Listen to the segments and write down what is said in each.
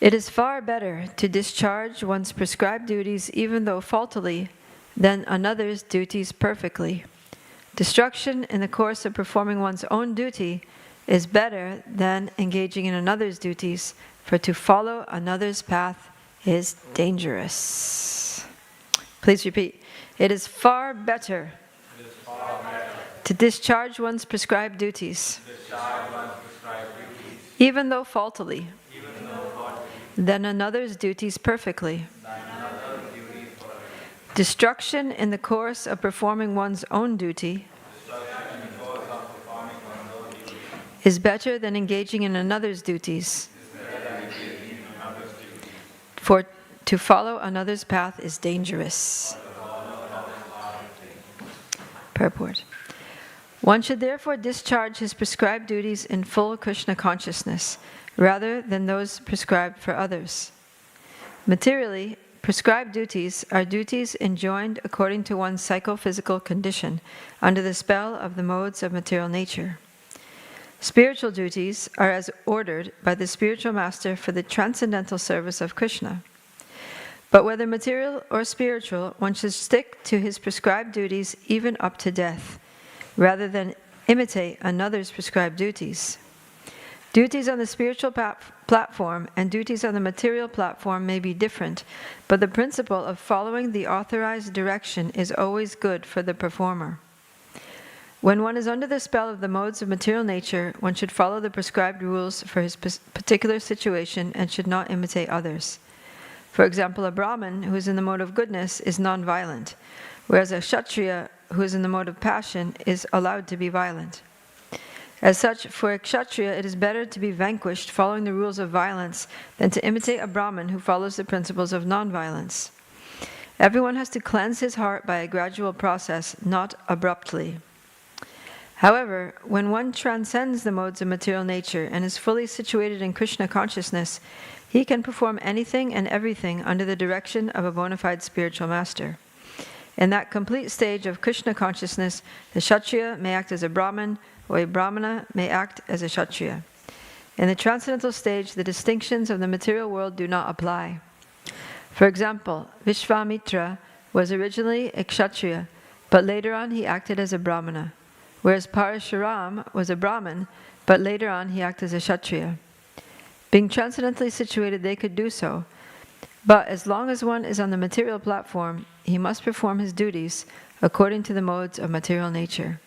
It is far better to discharge one's prescribed duties even though faultily than another's duties perfectly. Destruction in the course of performing one's own duty is better than engaging in another's duties, for to follow another's path is dangerous. Please repeat. It is far better to discharge one's prescribed duties, even though faultily, than another's duties perfectly. Destruction in the course of performing one's own duty is better than engaging in another's duties, for to follow another's path is dangerous. Purport. One should therefore discharge his prescribed duties in full Krishna consciousness, rather than those prescribed for others. Materially, prescribed duties are duties enjoined according to one's psychophysical condition, under the spell of the modes of material nature. Spiritual duties are as ordered by the spiritual master for the transcendental service of Krishna. But whether material or spiritual, one should stick to his prescribed duties even up to death, rather than imitate another's prescribed duties. Duties on the spiritual platform and duties on the material platform may be different, but the principle of following the authorized direction is always good for the performer. When one is under the spell of the modes of material nature, one should follow the prescribed rules for his particular situation and should not imitate others. For example, a Brahmin who is in the mode of goodness is non-violent, whereas a Kshatriya who is in the mode of passion is allowed to be violent. As such, for a Kshatriya it is better to be vanquished following the rules of violence than to imitate a Brahmin who follows the principles of non-violence. Everyone has to cleanse his heart by a gradual process, not abruptly. However, when one transcends the modes of material nature and is fully situated in Krishna consciousness, he can perform anything and everything under the direction of a bona fide spiritual master. In that complete stage of Krishna consciousness, the Kshatriya may act as a Brahmin, or a Brahmana may act as a Kshatriya. In the transcendental stage, the distinctions of the material world do not apply. For example, Vishvamitra was originally a Kshatriya, but later on he acted as a Brahmana, whereas Parashuram was a Brahmin, but later on he acted as a Kshatriya. Being transcendentally situated, they could do so, but as long as one is on the material platform, he must perform his duties according to the modes of material nature.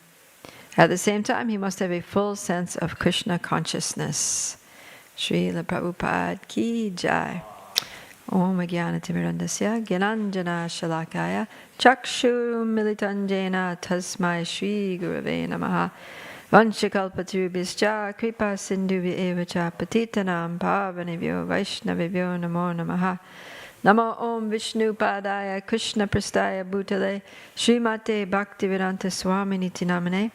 At the same time, he must have a full sense of Krishna consciousness. Srila Prabhupada ki jai. Om Jnanatimirandasya Gyananjana Shalakaya Chakshu Militanjena Tasmai Shri Gurave Namaha Vanchakalpatirubhischa Kripa Sindhuvi Evacha Patitanam Pavanebhyo Vaishnavebhyo Namo Namaha Namo Om Vishnu Padaya Krishna Prastaya Bhutale Srimate Bhaktivedanta Swaminiti Namane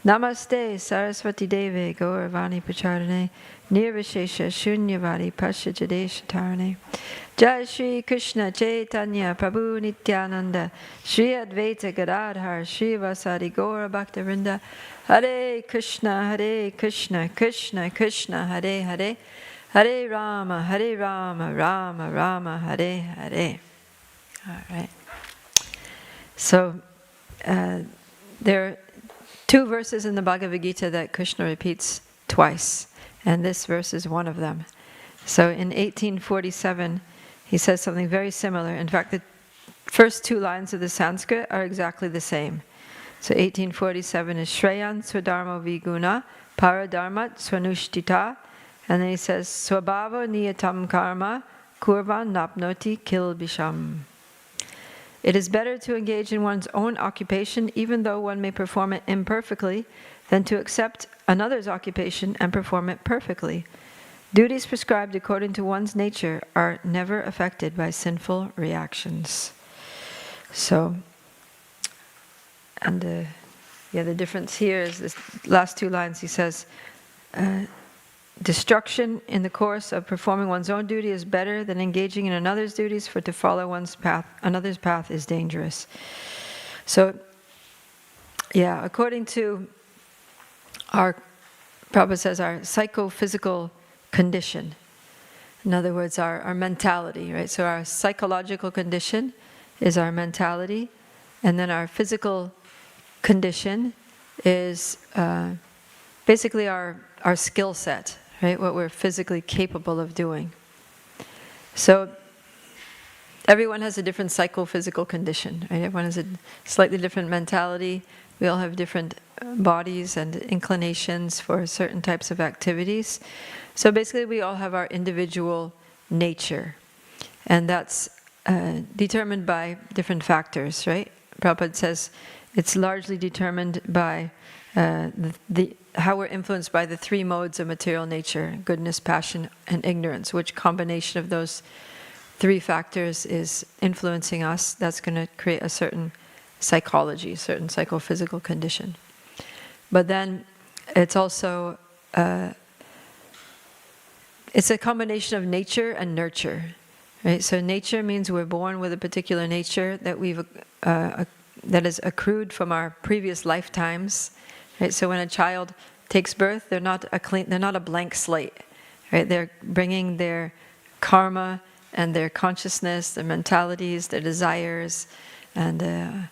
Namaste Saraswati Deve Gauravani Pacharane Nirvishesha Shunyavadi Pasha Jadesha Tarane Jai Shri Krishna Chaitanya Prabhu Nityananda Shri Advaita Gadadhar Shri Vasadi Gaura Bhaktivinoda Hare Krishna Krishna Krishna Hare Hare Hare Rama Rama Rama Hare Hare. All right. So there are two verses in the Bhagavad Gita that Krishna repeats twice, and this verse is one of them. So in 1847, he says something very similar. In fact, the first two lines of the Sanskrit are exactly the same. So 1847 is Shreyan Swadharma Viguna Paradharmat Swanushtita. And then he says, Swabhava niyatam karma kurvan napnoti kilbisham. It is better to engage in one's own occupation, even though one may perform it imperfectly, than to accept another's occupation and perform it perfectly. Duties prescribed according to one's nature are never affected by sinful reactions. So, and the difference here is this last two lines. He says, destruction in the course of performing one's own duty is better than engaging in another's duties, for to follow another's path is dangerous. So, according to our, Prabhupada says, our psychophysical condition, In other words, our mentality, right? So our psychological condition is our mentality, and then our physical condition is basically our skill set, right? What we're physically capable of doing. So everyone has a different psychophysical condition, right? Everyone has a slightly different mentality. We all have different bodies and inclinations for certain types of activities. So basically we all have our individual nature. And that's determined by different factors, right? Prabhupada says it's largely determined by how we're influenced by the three modes of material nature: goodness, passion, and ignorance. Which combination of those three factors is influencing us, that's going to create a certain psychology, a certain psychophysical condition. But then it's also, it's a combination of nature and nurture. Right? So nature means we're born with a particular nature that we've that is accrued from our previous lifetimes. Right? So when a child takes birth, they're not a blank slate. Right? They're bringing their karma and their consciousness, their mentalities, their desires, and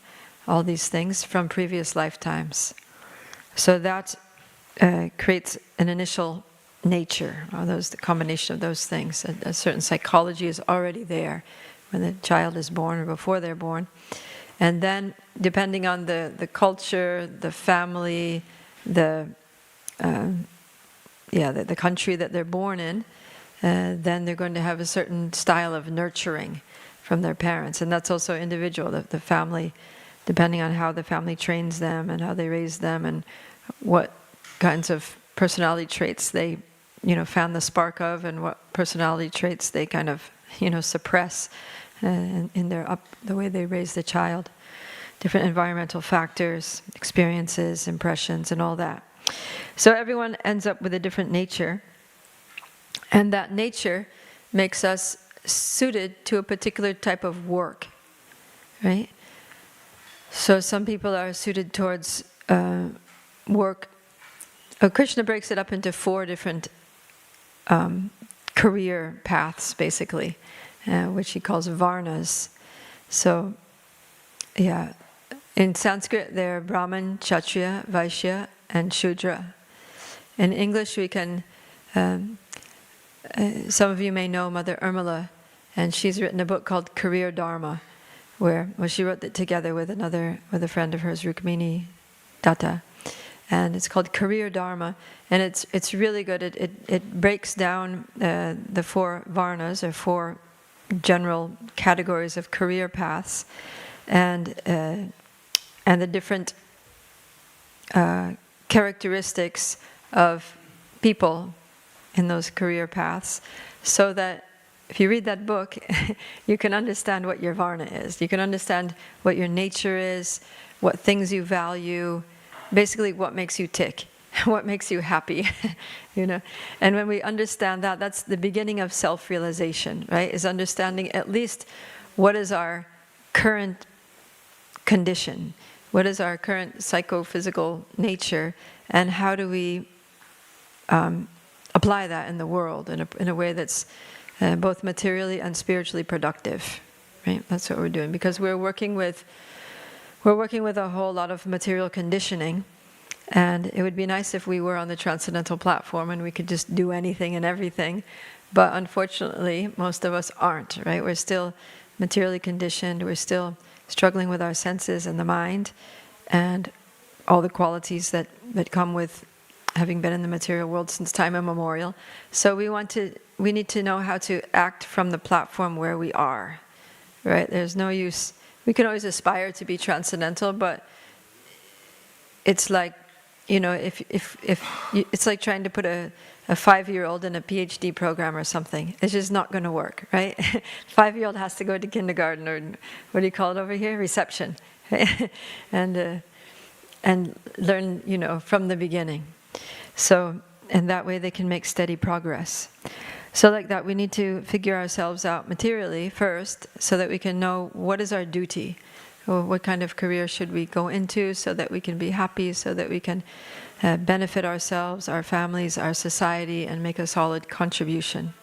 all these things from previous lifetimes. So that creates an initial nature, or the combination of those things. A certain psychology is already there when the child is born or before they're born. And then, depending on the culture, the family, the country that they're born in, then they're going to have a certain style of nurturing from their parents. And that's also individual, the family, depending on how the family trains them and how they raise them and what kinds of personality traits they fan the spark of, and what personality traits they kind of suppress in the way they raise the child. Different environmental factors, experiences, impressions, and all that. So everyone ends up with a different nature, and that nature makes us suited to a particular type of work, right? So some people are suited towards work. Krishna breaks it up into 4 different career paths, basically, which he calls varnas. So, yeah, in Sanskrit they're Brahman, Kshatriya, Vaishya, and Shudra. In English we can, some of you may know Mother Urmila, and she's written a book called Career Dharma, where she wrote it together with a friend of hers, Rukmini Datta. And it's called Career Dharma, and it's really good. It breaks down the 4 varnas, or 4 general categories of career paths, and the different characteristics of people in those career paths, so that if you read that book, you can understand what your varna is. You can understand what your nature is, what things you value. Basically, what makes you tick, what makes you happy, And when we understand that, that's the beginning of self-realization, right? Is understanding at least what is our current condition, what is our current psychophysical nature, and how do we apply that in the world in a way that's both materially and spiritually productive, right? That's what we're doing, because we're working with a whole lot of material conditioning, and it would be nice if we were on the transcendental platform and we could just do anything and everything, but unfortunately most of us aren't, right? We're still materially conditioned, we're still struggling with our senses and the mind, and all the qualities that come with having been in the material world since time immemorial. So we need to know how to act from the platform where we are, right? There's no use. We can always aspire to be transcendental, but it's like, it's like trying to put a 5-year-old in a PhD program or something. It's just not going to work, right? 5-year-old has to go to kindergarten, or what do you call it over here? Reception, right? and learn, from the beginning. So, and that way they can make steady progress. So like that, we need to figure ourselves out materially first, so that we can know what is our duty, or what kind of career should we go into, so that we can be happy, so that we can benefit ourselves, our families, our society, and make a solid contribution.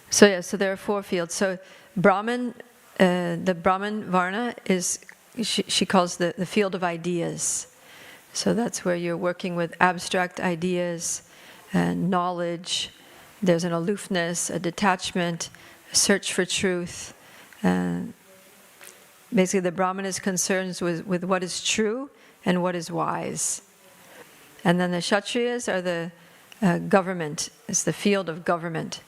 So there are 4 fields. So Brahman, the Brahman Varna is, she calls the field of ideas. So that's where you're working with abstract ideas and knowledge. There's an aloofness, a detachment, a search for truth. Basically, the Brahman is concerned with what is true and what is wise. And then the Kshatriyas are the government. It's the field of government.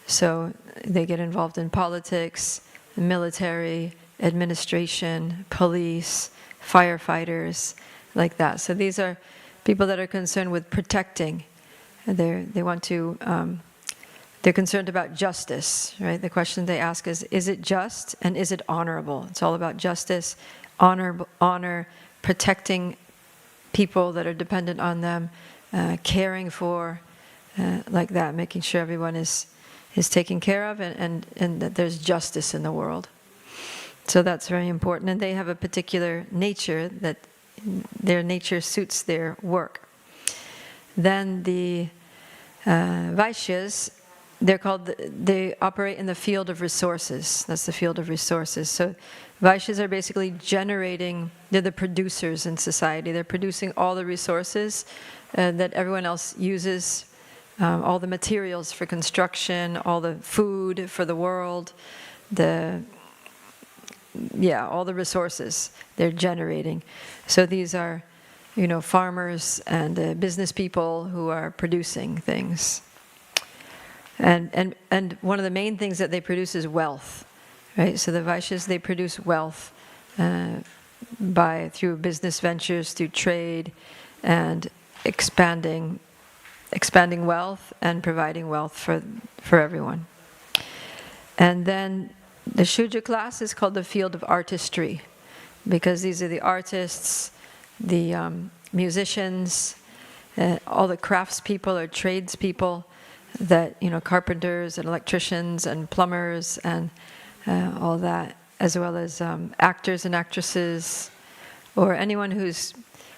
So they get involved in politics, military, administration, police, firefighters, like that. So these are people that are concerned with protecting. They're concerned about justice, right? The question they ask is it just and is it honorable? It's all about justice, honor, protecting people that are dependent on them, caring for, like that, making sure everyone is taken care of and that there's justice in the world. So that's very important. And they have a particular nature that their nature suits their work. Then the Vaishyas, they operate in the field of resources. That's the field of resources. So Vaishyas are basically they're the producers in society. They're producing all the resources that everyone else uses, all the materials for construction, all the food for the world, all the resources they're generating. So these are, farmers and business people who are producing things. And one of the main things that they produce is wealth, right? So the Vaishyas, they produce wealth through business ventures, through trade, and expanding wealth and providing wealth for everyone. And then the Shudra class is called the field of artistry, because these are the artists, the musicians, all the craftspeople or tradespeople, that carpenters and electricians and plumbers and all that, as well as actors and actresses, or anyone who's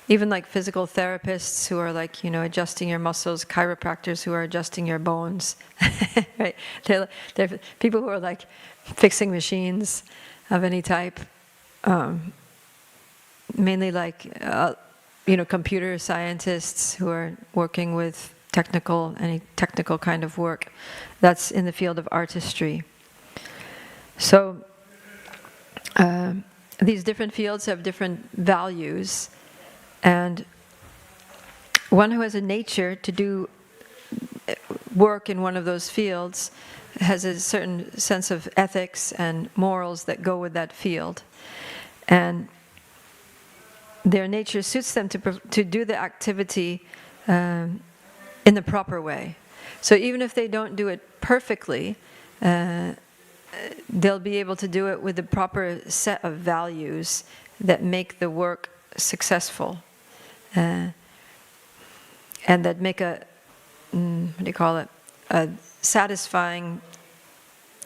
even like physical therapists who are like adjusting your muscles, chiropractors who are adjusting your bones, right? They're people who are like fixing machines of any type, mainly like computer scientists who are working with any technical kind of work. That's in the field of artistry. So these different fields have different values, and one who has a nature to do work in one of those fields has a certain sense of ethics and morals that go with that field, and their nature suits them to do the activity in the proper way. So even if they don't do it perfectly, they'll be able to do it with the proper set of values that make the work successful, and that make a satisfying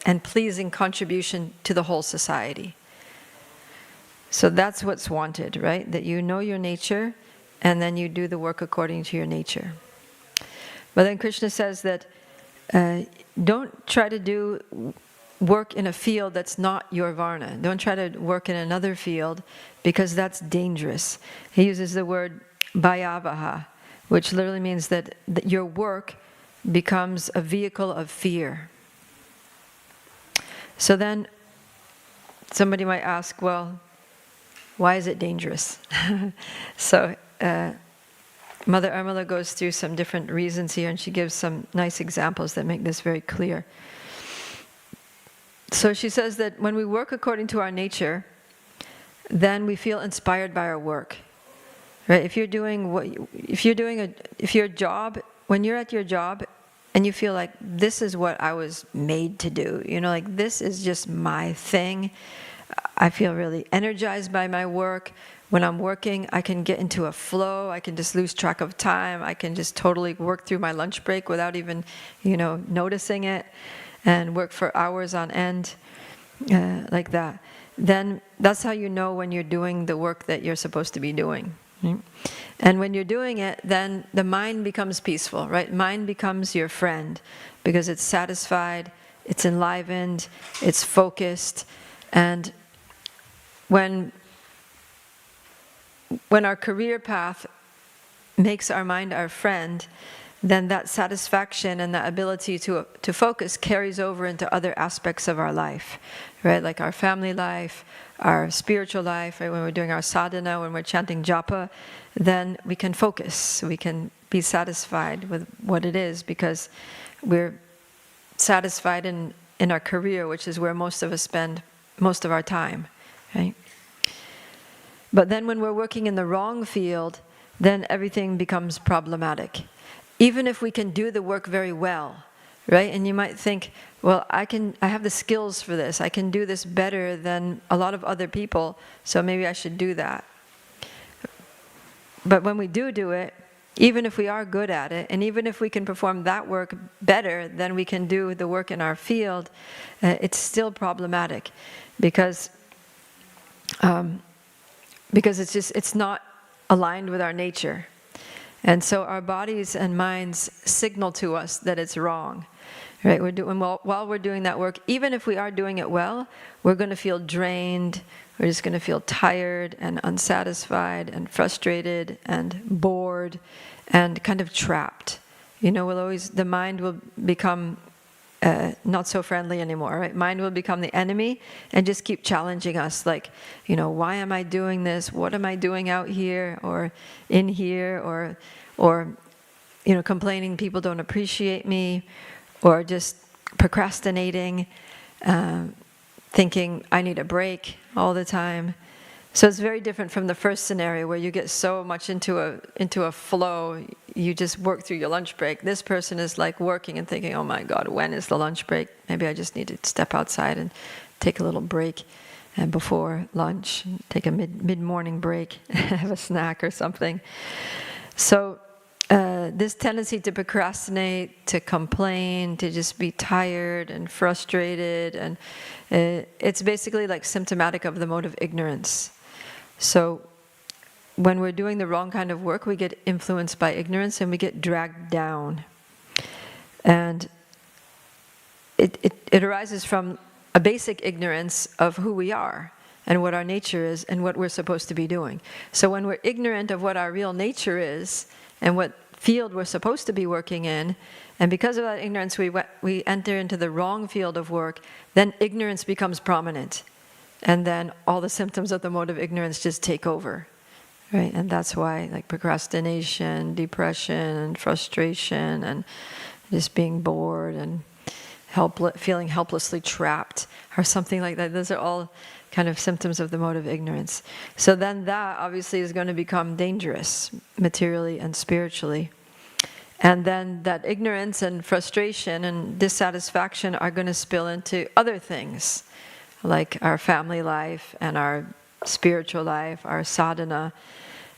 and pleasing contribution to the whole society. So that's what's wanted, right? That you know your nature, and then you do the work according to your nature. But then Krishna says that don't try to do work in a field that's not your varna. Don't try to work in another field, because that's dangerous. He uses the word bhayavaha, which literally means that your work becomes a vehicle of fear. So then somebody might ask, well, why is it dangerous? So Mother Amala goes through some different reasons here, and she gives some nice examples that make this very clear. So she says that when we work according to our nature, then we feel inspired by our work, right? If you're when you're at your job and you feel like this is what I was made to do, like this is just my thing. I feel really energized by my work. When I'm working, I can get into a flow. I can just lose track of time. I can just totally work through my lunch break without even, noticing it, and work for hours on end, like that. Then that's how you know when you're doing the work that you're supposed to be doing. Right? And when you're doing it, then the mind becomes peaceful, right? Mind becomes your friend, because it's satisfied, it's enlivened, it's focused. And when our career path makes our mind our friend, then that satisfaction and that ability to focus carries over into other aspects of our life, right? Like our family life, our spiritual life, right? When we're doing our sadhana, when we're chanting japa, then we can focus, we can be satisfied with what it is, because we're satisfied in our career, which is where most of us spend most of our time, right? But then when we're working in the wrong field, then everything becomes problematic. Even if we can do the work very well, right? And you might think, well, I have the skills for this. I can do this better than a lot of other people, so maybe I should do that. But when we do it, even if we are good at it, and even if we can perform that work better than we can do the work in our field, it's still problematic, because it's not aligned with our nature. And so our bodies and minds signal to us that it's wrong, right? While we're doing that work, even if we are doing it well, we're going to feel drained. We're just going to feel tired and unsatisfied and frustrated and bored and kind of trapped. The mind will become not so friendly anymore, right? Mind will become the enemy and just keep challenging us, like, why am I doing this? What am I doing out here or in here? Or complaining people don't appreciate me, or just procrastinating, thinking I need a break all the time. So it's very different from the first scenario where you get so much into a flow, you just work through your lunch break. This person is like working and thinking, oh my God, when is the lunch break? Maybe I just need to step outside and take a little break before lunch, take a mid-morning break, have a snack or something. So this tendency to procrastinate, to complain, to just be tired and frustrated, and it's basically like symptomatic of the mode of ignorance. So when we're doing the wrong kind of work, we get influenced by ignorance and we get dragged down. And it arises from a basic ignorance of who we are and what our nature is and what we're supposed to be doing. So when we're ignorant of what our real nature is and what field we're supposed to be working in, and because of that ignorance we enter into the wrong field of work, then ignorance becomes prominent. And then all the symptoms of the mode of ignorance just take over, right? And that's why, like, procrastination, depression, and frustration, and just being bored and feeling helplessly trapped, or something like that. Those are all kind of symptoms of the mode of ignorance. So then that obviously is going to become dangerous, materially and spiritually. And then that ignorance and frustration and dissatisfaction are going to spill into other things, like our family life and our spiritual life, our sadhana,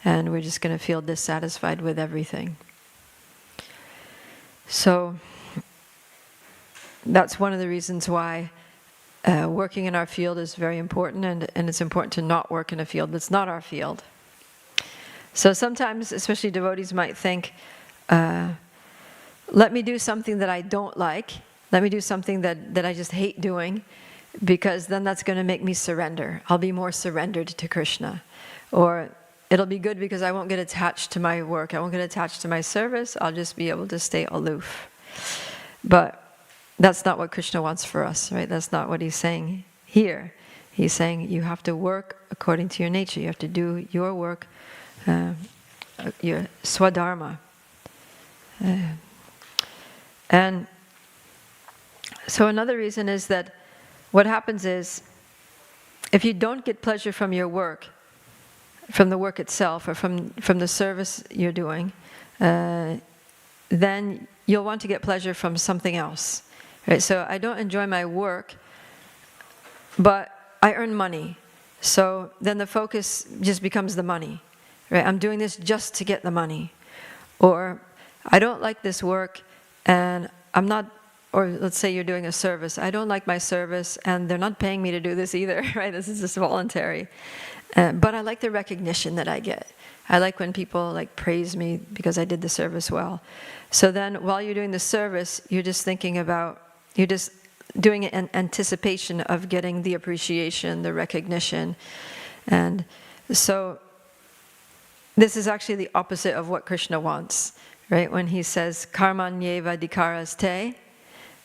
and we're just going to feel dissatisfied with everything. So that's one of the reasons why working in our field is very important, and it's important to not work in a field that's not our field. So sometimes, especially devotees might think, let me do something that I don't like, let me do something that I just hate doing, because then that's going to make me surrender. I'll be more surrendered to Krishna. Or it'll be good because I won't get attached to my work, I won't get attached to my service, I'll just be able to stay aloof. But that's not what Krishna wants for us, right? That's not what he's saying here. He's saying you have to work according to your nature. You have to do your work, your swadharma. And so another reason is that what happens is, if you don't get pleasure from your work, from the work itself, or from the service you're doing, then you'll want to get pleasure from something else. Right? So I don't enjoy my work, but I earn money. So then the focus just becomes the money. Right? I'm doing this just to get the money. Or I don't like this work, and I'm not, or let's say you're doing a service. I don't like my service, and they're not paying me to do this either, right? This is just voluntary. But I like the recognition that I get. I like when people like praise me because I did the service well. So then while you're doing the service, you're just thinking about, you're just doing it in anticipation of getting the appreciation, the recognition. And so this is actually the opposite of what Krishna wants, right? When he says, karmanyeva dikaraste,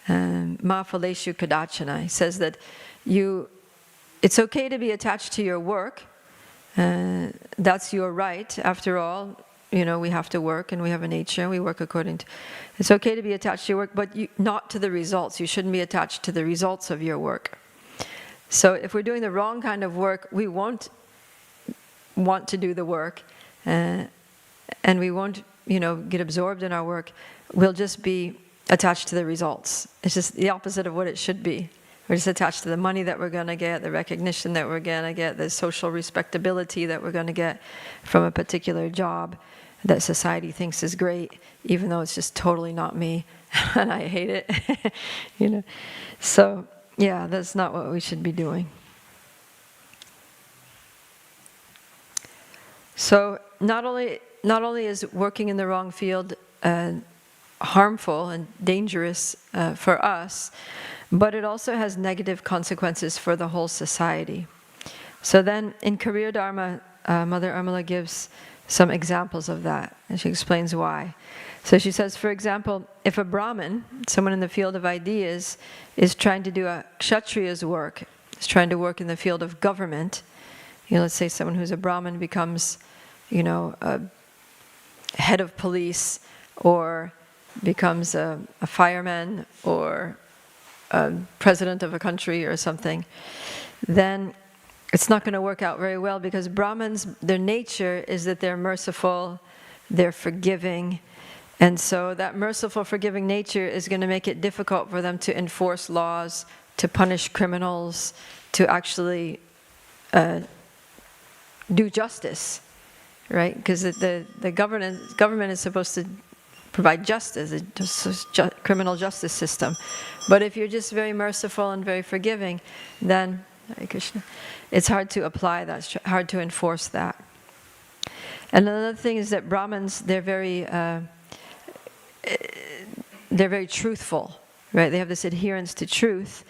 ma phaleshu kadachana. He says that it's okay to be attached to your work. That's your right. After all, we have to work and we have a nature. We work according to... It's okay to be attached to your work, but not to the results. You shouldn't be attached to the results of your work. So if we're doing the wrong kind of work, we won't want to do the work. And we won't, get absorbed in our work. We'll just be attached to the results. It's just the opposite of what it should be. We're just attached to the money that we're going to get, the recognition that we're going to get, the social respectability that we're going to get from a particular job that society thinks is great, even though it's just totally not me, and I hate it. So, yeah, that's not what we should be doing. So, not only is working in the wrong field harmful and dangerous for us, but it also has negative consequences for the whole society. So then, in Career Dharma, Mother Amala gives some examples of that, and she explains why. So she says, for example, if a Brahmin, someone in the field of ideas, is trying to do a Kshatriya's work, is trying to work in the field of government, let's say someone who's a Brahmin becomes, a head of police, or becomes a fireman, or a president of a country or something, then it's not going to work out very well, because Brahmins, their nature is that they're merciful, they're forgiving, and so that merciful, forgiving nature is going to make it difficult for them to enforce laws, to punish criminals, to actually do justice, right? Because the government is supposed to provide justice, a criminal justice system. But if you're just very merciful and very forgiving, then Hare Krishna, it's hard to apply that, it's hard to enforce that. And another thing is that Brahmins, they're very truthful, right? They have this adherence to truth.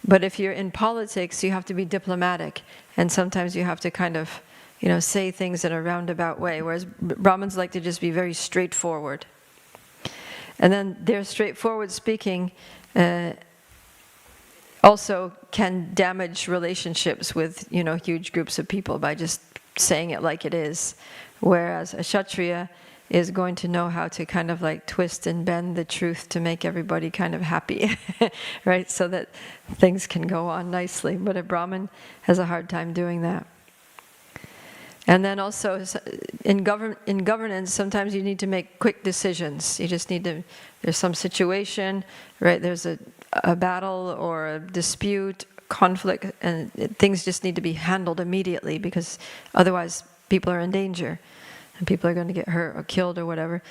But if you're in politics, you have to be diplomatic, and sometimes you have to kind of, say things in a roundabout way. Whereas Brahmins like to just be very straightforward. And then their straightforward speaking also can damage relationships with, huge groups of people by just saying it like it is. Whereas a Kshatriya is going to know how to kind of like twist and bend the truth to make everybody kind of happy, right? So that things can go on nicely. But a Brahmin has a hard time doing that. And then also, in governance, sometimes you need to make quick decisions. You just need to, there's some situation, right? There's a battle or a dispute, conflict, and things just need to be handled immediately, because otherwise people are in danger and people are going to get hurt or killed or whatever.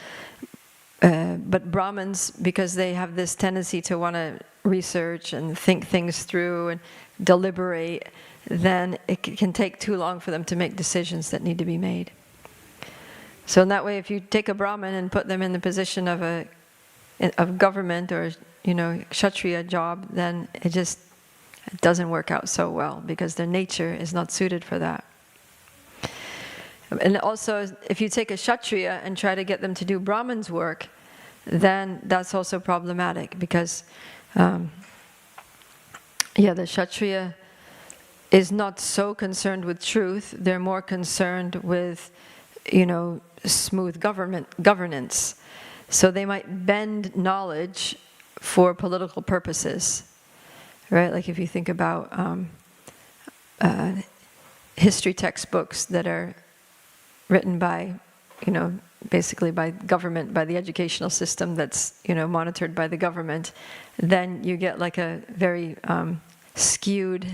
But Brahmins, because they have this tendency to want to research and think things through and deliberate, then it can take too long for them to make decisions that need to be made. So in that way, if you take a Brahmin and put them in the position of government or Kshatriya job, then it doesn't work out so well, because their nature is not suited for that. And also, if you take a Kshatriya and try to get them to do Brahman's work, then that's also problematic, because the Kshatriya is not so concerned with truth. They're more concerned with, smooth governance. So they might bend knowledge for political purposes, right? Like if you think about history textbooks that are written by, basically by government, by the educational system that's, monitored by the government, then you get like a very skewed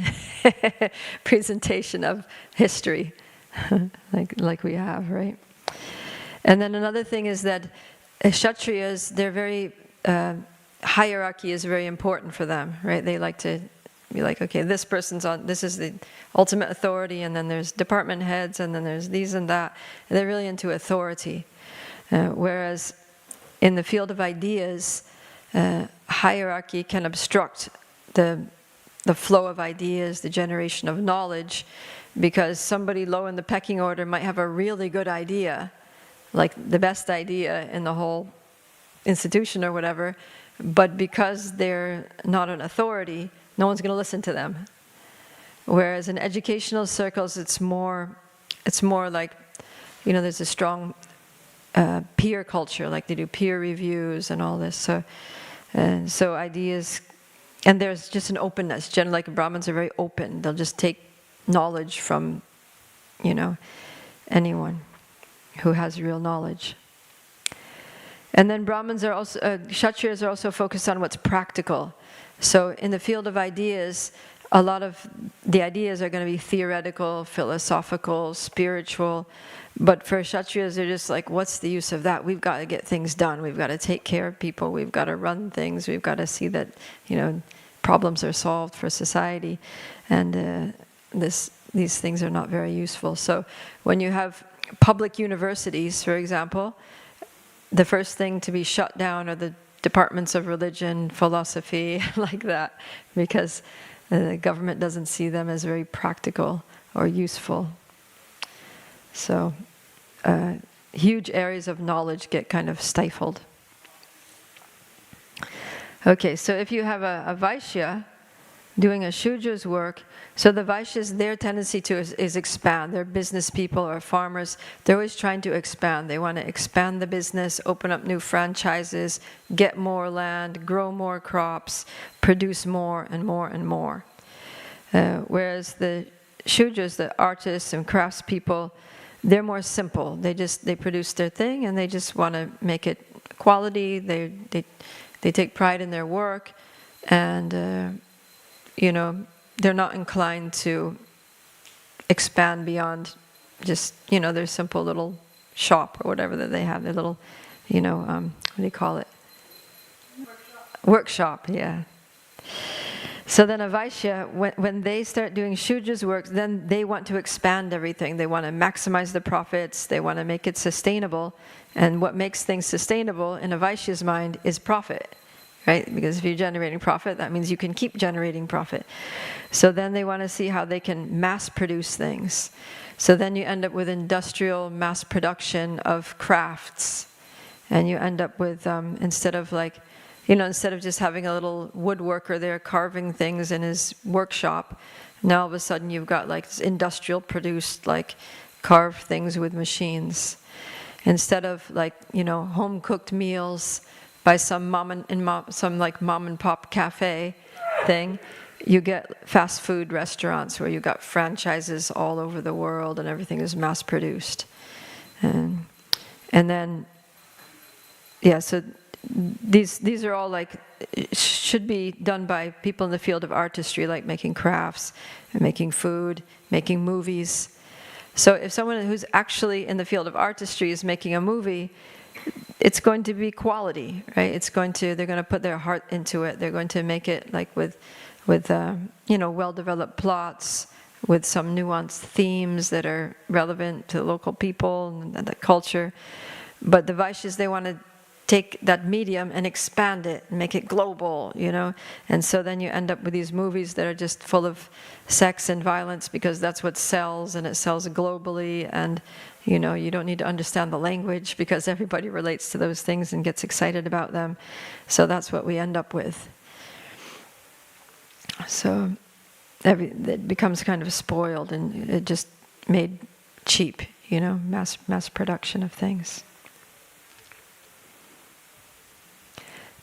presentation of history, like we have, right? And then another thing is that Kshatriyas, they're very, hierarchy is very important for them, right? They like to be like, okay, this is the ultimate authority, and then there's department heads, and then there's these and that. And they're really into authority. Whereas in the field of ideas, hierarchy can obstruct the flow of ideas, the generation of knowledge, because somebody low in the pecking order might have a really good idea, like the best idea in the whole institution or whatever, but because they're not an authority, no one's going to listen to them. Whereas in educational circles, it's more like, there's a strong peer culture, like they do peer reviews and all this. So ideas, and there's just an openness. Generally, like Brahmins are very open. They'll just take knowledge from, anyone who has real knowledge. And then Brahmins are also, Kshatriyas are also focused on what's practical. So in the field of ideas, a lot of the ideas are going to be theoretical, philosophical, spiritual. But for Kshatriyas, they're just like, what's the use of that? We've got to get things done. We've got to take care of people. We've got to run things. We've got to see that, problems are solved for society. And these things are not very useful. So when you have public universities, for example, the first thing to be shut down are the departments of religion, philosophy, like that, because the government doesn't see them as very practical or useful. So huge areas of knowledge get kind of stifled. Okay, so if you have a Vaishya doing a Shudra's work, so the Vaishyas, their tendency to is expand. They're business people or farmers. They're always trying to expand. They want to expand the business, open up new franchises, get more land, grow more crops, produce more and more and more. Whereas the Shudras, the artists and craftspeople, they're more simple. They produce their thing and they just want to make it quality. They take pride in their work, and they're not inclined to expand beyond just their simple little shop or whatever that they have. Their little, what do you call it? Workshop, yeah. So then a Vaishya, when they start doing Shudra's work, then they want to expand everything. They want to maximize the profits. They want to make it sustainable. And what makes things sustainable in a Vaishya's mind is profit, right? Because if you're generating profit, that means you can keep generating profit. So then they want to see how they can mass produce things. So then you end up with industrial mass production of crafts. And you end up with, instead of just having a little woodworker there carving things in his workshop, now all of a sudden you've got like industrial produced, like carved things with machines. Instead of home cooked meals by some mom and pop cafe thing, you get fast food restaurants where you got franchises all over the world and everything is mass produced. And then, so these are all should be done by people in the field of artistry, like making crafts, making food, making movies. So if someone who's actually in the field of artistry is making a movie, it's going to be quality, right? They're going to put their heart into it. They're going to make it with well-developed plots, with some nuanced themes that are relevant to the local people and the culture. But the Vaishyas, they want to take that medium and expand it and make it global, And so then you end up with these movies that are just full of sex and violence because that's what sells, and it sells globally, and you don't need to understand the language because everybody relates to those things and gets excited about them. So that's what we end up with. So it becomes kind of spoiled, and it just made cheap, mass production of things.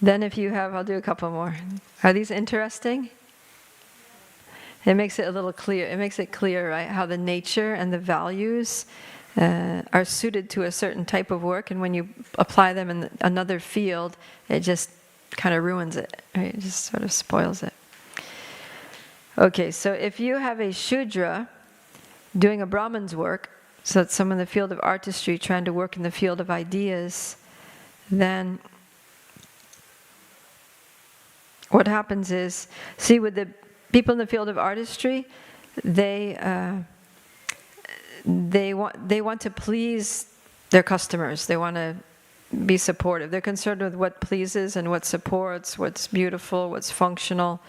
Then if you have, I'll do a couple more. Are these interesting? It makes it a little clear. It makes it clear, right, how the nature and the values are suited to a certain type of work, and when you apply them in another field, it just kind of ruins it, right? It just sort of spoils it. Okay, so if you have a Shudra doing a Brahman's work, so that's someone in the field of artistry trying to work in the field of ideas, then what happens is, see, with the people in the field of artistry, they want to please their customers. They want to be supportive. They're concerned with what pleases and what supports, what's beautiful, what's functional.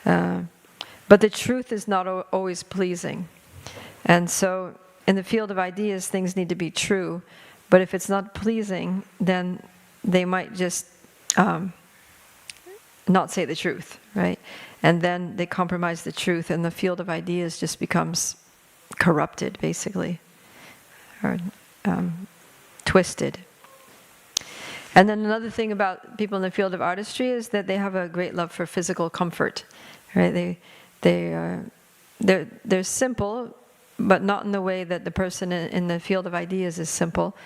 But the truth is not always pleasing. And so in the field of ideas, things need to be true. But if it's not pleasing, then they might just not say the truth, right? And then they compromise the truth, and the field of ideas just becomes corrupted, basically, or twisted. And then another thing about people in the field of artistry is that they have a great love for physical comfort, right? They're simple, but not in the way that the person in the field of ideas is simple,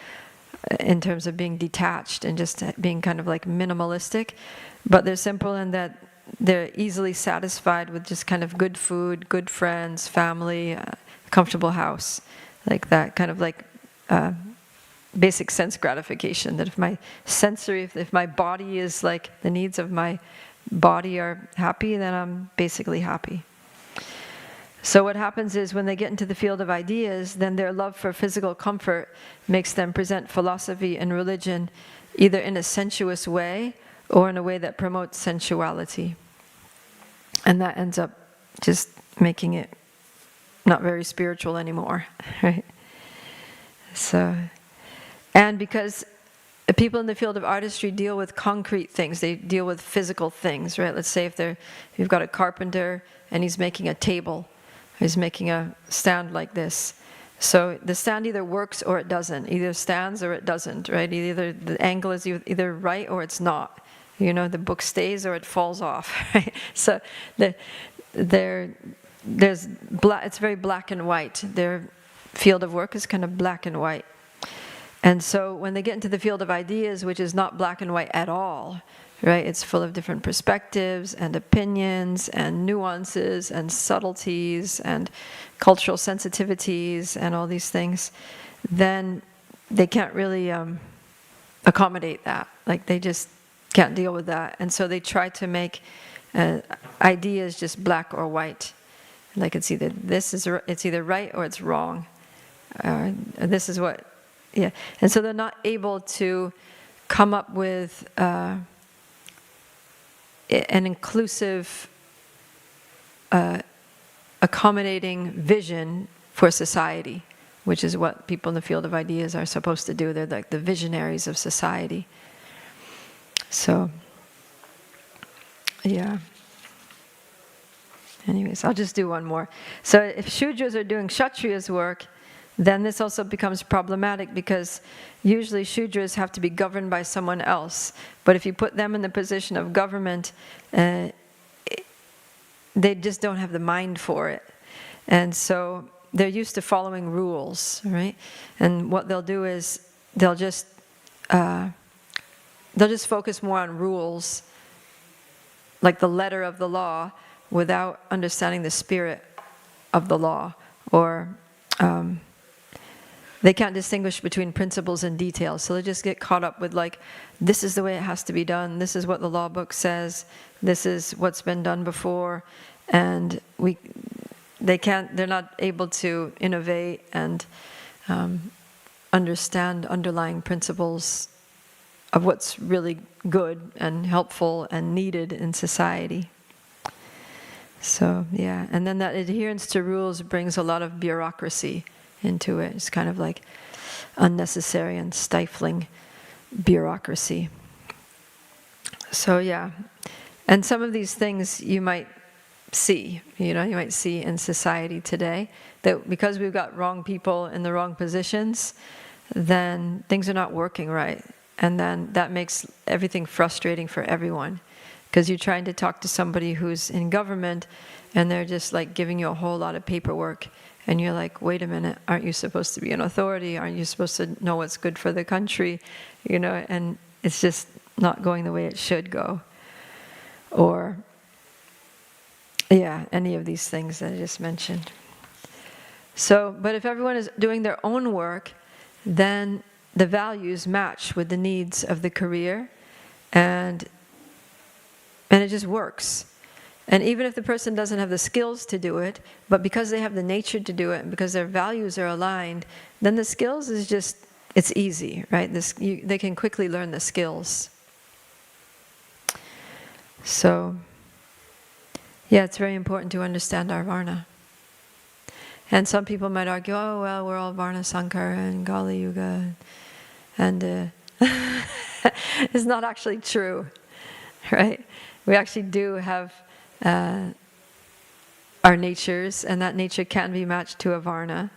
in terms of being detached and just being kind of like minimalistic. But they're simple in that they're easily satisfied with just kind of good food, good friends, family, comfortable house, like that kind of like basic sense gratification. That if my body is like, the needs of my body are happy, then I'm basically happy. So what happens is when they get into the field of ideas, then their love for physical comfort makes them present philosophy and religion either in a sensuous way or in a way that promotes sensuality. And that ends up just making it not very spiritual anymore, right? So, and because people in the field of artistry deal with concrete things, they deal with physical things, right? Let's say if you've got a carpenter and he's making a table, he's making a stand like this. So the stand either works or it doesn't. Either stands or it doesn't, right? Either the angle is either right or it's not. You know, the book stays or it falls off, right? So it's very black and white. Their field of work is kind of black and white. And so when they get into the field of ideas, which is not black and white at all, right? It's full of different perspectives and opinions and nuances and subtleties and cultural sensitivities and all these things, then they can't really accommodate that. Like they just can't deal with that. And so they try to make ideas just black or white. Like it's either right or it's wrong. This is what, yeah. And so they're not able to come up with an inclusive, accommodating vision for society, which is what people in the field of ideas are supposed to do. They're like the visionaries of society. So, yeah. Anyways, I'll just do one more. So if Shudras are doing Kshatriya's work, then this also becomes problematic because usually Shudras have to be governed by someone else. But if you put them in the position of government, they just don't have the mind for it. And so they're used to following rules, right? And what they'll do is they'll just focus more on rules, like the letter of the law, without understanding the spirit of the law. Or they can't distinguish between principles and details. So they just get caught up with like, this is the way it has to be done, this is what the law book says, this is what's been done before, and they're not able to innovate and understand underlying principles of what's really good and helpful and needed in society. So, yeah, and then that adherence to rules brings a lot of bureaucracy into it. It's kind of like unnecessary and stifling bureaucracy. So, yeah, and some of these things you might see in society today, that because we've got wrong people in the wrong positions, then things are not working right. And then that makes everything frustrating for everyone. Because you're trying to talk to somebody who's in government and they're just like giving you a whole lot of paperwork. And you're like, wait a minute, aren't you supposed to be an authority? Aren't you supposed to know what's good for the country? You know, and it's just not going the way it should go. Or, yeah, any of these things that I just mentioned. So, but if everyone is doing their own work, then the values match with the needs of the career, and it just works. And even if the person doesn't have the skills to do it, but because they have the nature to do it, and because their values are aligned, then the skills is just it's easy, right? They can quickly learn the skills. So, yeah, it's very important to understand our Varna. And some people might argue, oh, well, we're all Varna Sankara and Kali Yuga. And it's not actually true, right? We actually do have our natures, and that nature can be matched to a Varna.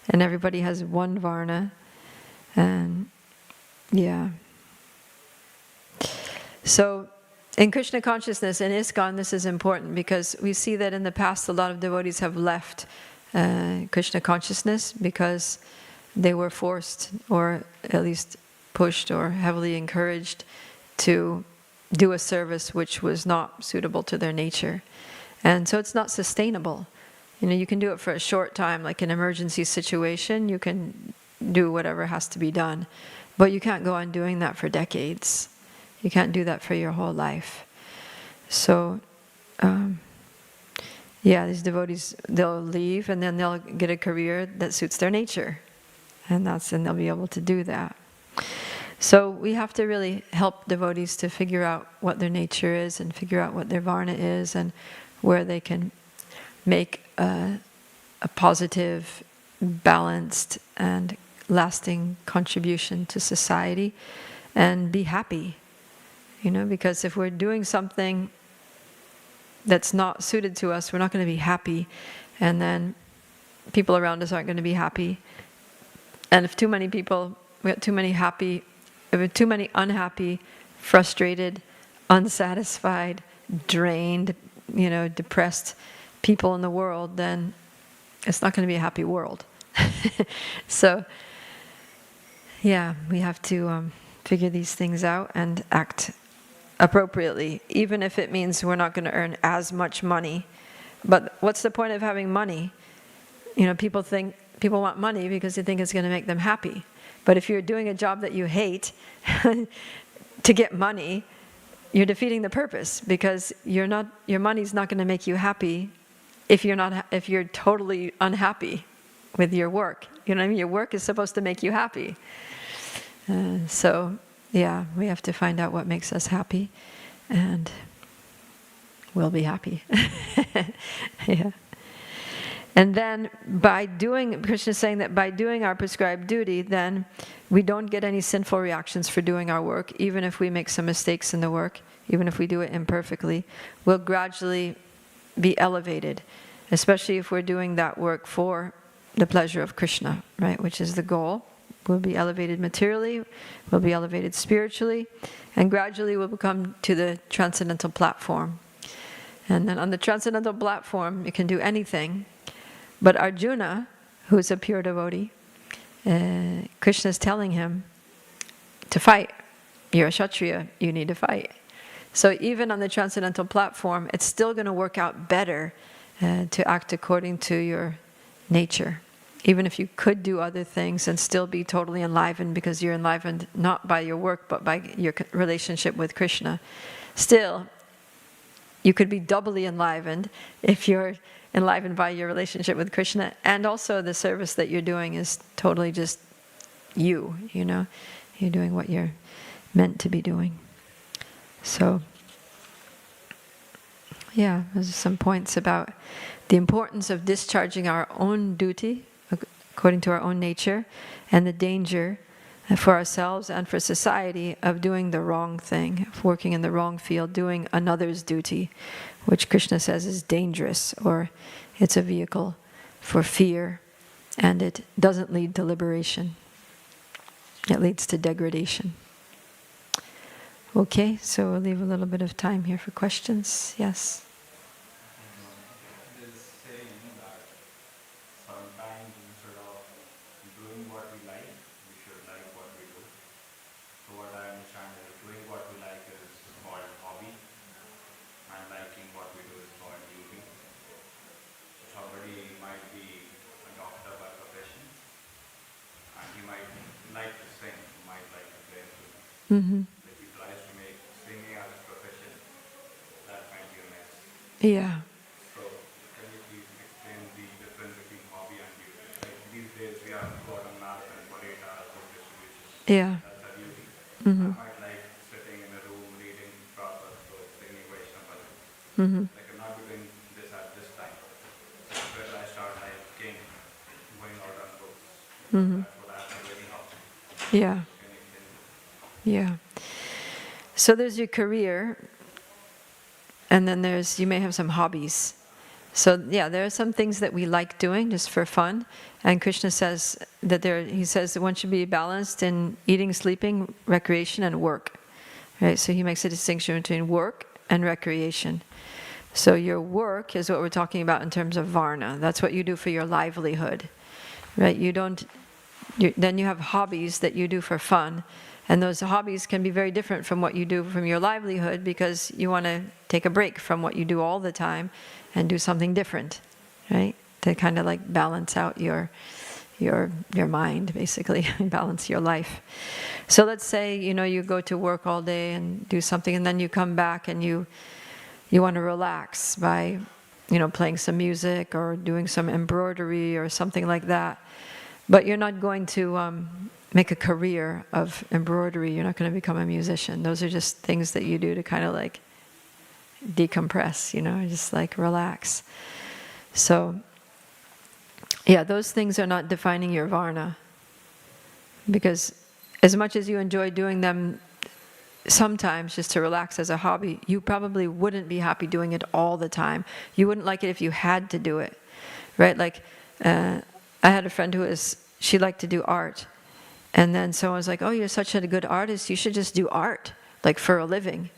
And everybody has one Varna. And, yeah. So, in Krishna consciousness, in ISKCON, this is important because we see that in the past a lot of devotees have left Krishna consciousness because they were forced, or at least pushed, or heavily encouraged to do a service which was not suitable to their nature. And so it's not sustainable. You can do it for a short time, like an emergency situation, you can do whatever has to be done. But you can't go on doing that for decades. You can't do that for your whole life. So, yeah, these devotees, they'll leave and then they'll get a career that suits their nature. And they'll be able to do that. So we have to really help devotees to figure out what their nature is and figure out what their Varna is and where they can make a positive, balanced, and lasting contribution to society and be happy. Because if we're doing something that's not suited to us, we're not going to be happy, and then people around us aren't going to be happy. And if too many people, we have too many unhappy, frustrated, unsatisfied, drained, depressed people in the world, then it's not going to be a happy world. So, yeah, we have to figure these things out and act appropriately, even if it means we're not going to earn as much money. But what's the point of having money? People want money because they think it's going to make them happy. But if you're doing a job that you hate to get money, you're defeating the purpose, because your money's not going to make you happy if you're totally unhappy with your work. You know what I mean? Your work is supposed to make you happy. So, yeah, we have to find out what makes us happy, and we'll be happy. Yeah. And then Krishna is saying that by doing our prescribed duty, then we don't get any sinful reactions for doing our work, even if we make some mistakes in the work, even if we do it imperfectly. We'll gradually be elevated, especially if we're doing that work for the pleasure of Krishna, right, which is the goal. We'll be elevated materially, we'll be elevated spiritually, and gradually we'll come to the transcendental platform. And then on the transcendental platform, you can do anything. But Arjuna, who is a pure devotee, Krishna is telling him to fight. You're a Kshatriya, you need to fight. So even on the transcendental platform, it's still going to work out better to act according to your nature. Even if you could do other things and still be totally enlivened, because you're enlivened not by your work but by your relationship with Krishna. Still, you could be doubly enlivened if you're enlivened by your relationship with Krishna, and also the service that you're doing is totally just you're doing what you're meant to be doing. So, yeah, there's some points about the importance of discharging our own duty according to our own nature, and the danger for ourselves and for society of doing the wrong thing, of working in the wrong field, doing another's duty, which Krishna says is dangerous, or it's a vehicle for fear, and it doesn't lead to liberation. It leads to degradation. Okay, so we'll leave a little bit of time here for questions. Yes? Mm-hmm. If he tries to make singing as a profession, that might be a mess. Yeah. So, can you please explain the difference between hobby and duty? Like these days, we have got a marathon for 8 hours of distribution. Yeah. That's a duty. Mm-hmm. I might like sitting in a room reading Prabhupada books, singing Vaishnava bhajans. Mm-hmm. I cannot be doing this at this time. Where I start like king, going out on books. Mm-hmm. That's what I have already out. Yeah. Can Yeah. So there's your career, and then you may have some hobbies. So yeah, there are some things that we like doing just for fun, and Krishna says that he says that one should be balanced in eating, sleeping, recreation, and work. Right? So he makes a distinction between work and recreation. So your work is what we're talking about in terms of varna. That's what you do for your livelihood, right? Then you have hobbies that you do for fun, and those hobbies can be very different from what you do from your livelihood because you want to take a break from what you do all the time and do something different, right? To kind of like balance out your mind, basically, balance your life. So let's say, you go to work all day and do something, and then you come back and you want to relax by, playing some music or doing some embroidery or something like that. But you're not going to make a career of embroidery. You're not going to become a musician. Those are just things that you do to kind of like decompress, just like relax. So, yeah, those things are not defining your varna. Because as much as you enjoy doing them sometimes just to relax as a hobby, you probably wouldn't be happy doing it all the time. You wouldn't like it if you had to do it, right? Like, I had a friend she liked to do art. And then someone was like, oh, you're such a good artist, you should just do art, like for a living.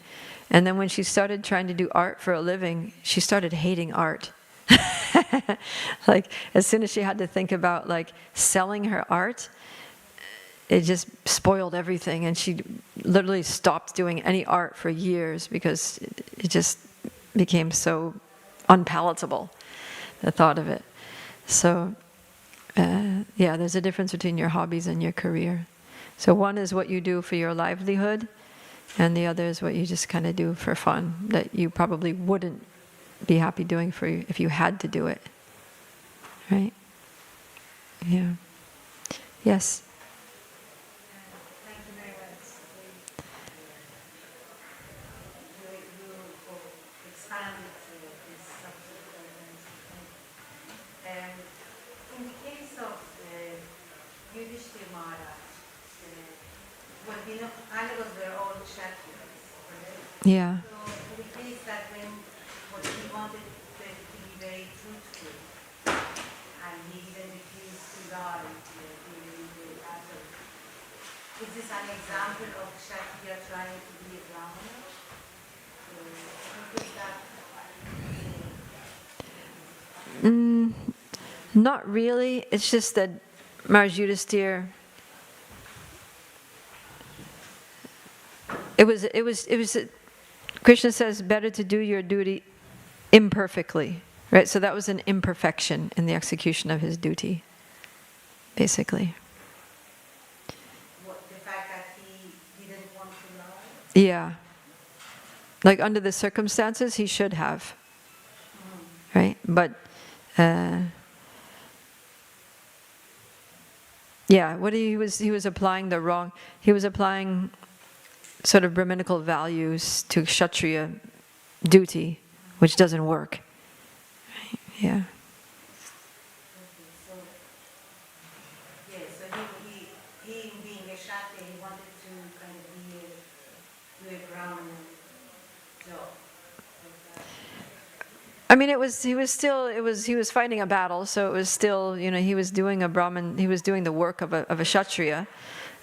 And then when she started trying to do art for a living, she started hating art. Like, as soon as she had to think about like selling her art, it just spoiled everything, and she literally stopped doing any art for years because it just became so unpalatable, the thought of it. So, yeah, there's a difference between your hobbies and your career. So one is what you do for your livelihood, and the other is what you just kind of do for fun, that you probably wouldn't be happy doing if you had to do it. Right? Yeah. Yes? Thank you very much. You expanded this subject very nicely. In the case of Yudhishthira Maharaj, what we know, Pandavas were all Kshatriyas, correct? Yeah. So in the case that when what he wanted to be very truthful, and he even refused to die during the battle, is this an example of Kshatriya trying to be a Brahmana? What is that? Not really. It's just that Maharaj Yudhisthira, Krishna says, better to do your duty imperfectly, right? So that was an imperfection in the execution of his duty, basically. What, the fact that he didn't want to lie? Yeah. Like under the circumstances, he should have, right? But, yeah, he was applying he was applying sort of Brahminical values to Kshatriya duty, which doesn't work. Right? Yeah. So he being a Kshatriya, he wanted to kind of do a Brahmana job. I mean, he was fighting a battle, so it was still, he was doing he was doing the work of a Kshatriya,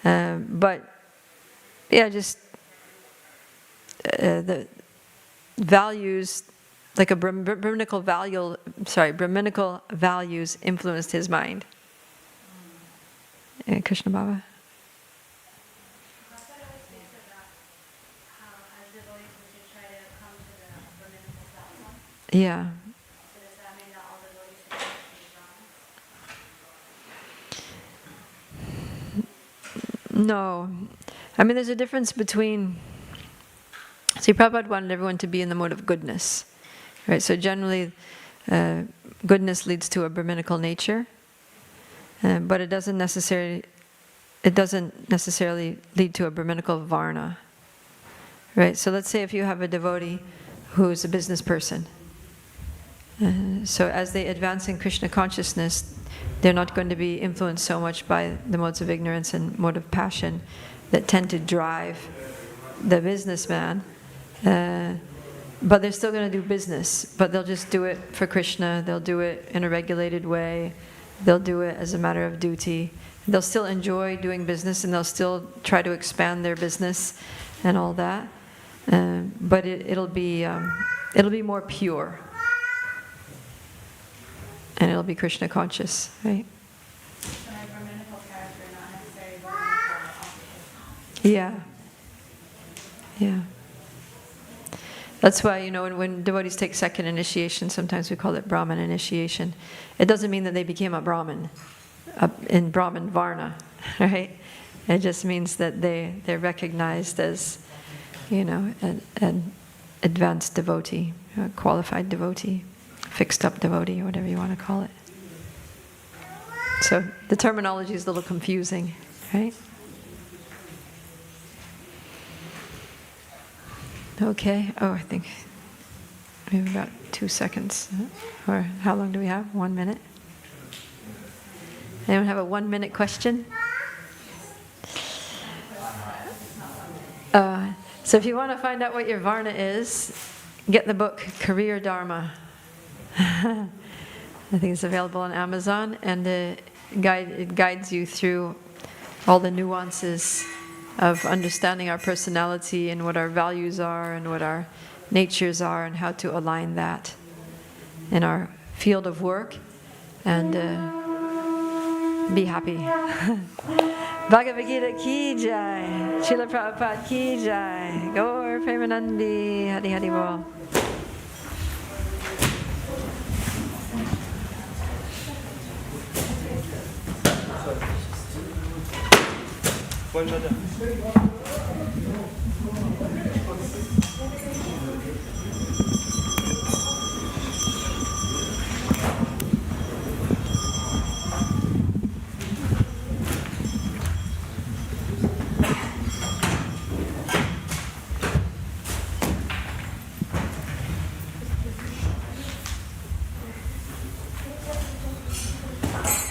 but yeah, just the values, like Brahminical values influenced his mind. Krishna Baba. Yeah. No. I mean, there's a difference between... See, Prabhupada wanted everyone to be in the mode of goodness. Right? So generally, goodness leads to a Brahminical nature, but it doesn't necessarily it doesn't necessarily lead to a Brahminical varna. Right? So let's say if you have a devotee who's a business person. So as they advance in Krishna consciousness, they're not going to be influenced so much by the modes of ignorance and mode of passion that tend to drive the businessman. But they're still going to do business, but they'll just do it for Krishna. They'll do it in a regulated way. They'll do it as a matter of duty. They'll still enjoy doing business, and they'll still try to expand their business and all that. But it'll be more pure, and it'll be Krishna conscious, right? So my Brahminical character, not necessarily Brahminical. Yeah. Yeah. That's why, when devotees take second initiation, sometimes we call it Brahman initiation. It doesn't mean that they became a Brahmin in Brahman Varna, right? It just means that they're recognized as, an advanced devotee, a qualified devotee, fixed up devotee, whatever you want to call it. So the terminology is a little confusing, right? Okay. Oh, I think we have about 2 seconds. Or how long do we have? 1 minute? Anyone have a 1-minute question? So if you want to find out what your Varna is, get the book Career Dharma. I think it's available on Amazon, and it guides you through all the nuances of understanding our personality and what our values are and what our natures are and how to align that in our field of work and be happy. Bhagavad Gita ki jai, Srila Prabhupada ki jai, Gaur Premanandi, Hari Hari Bol.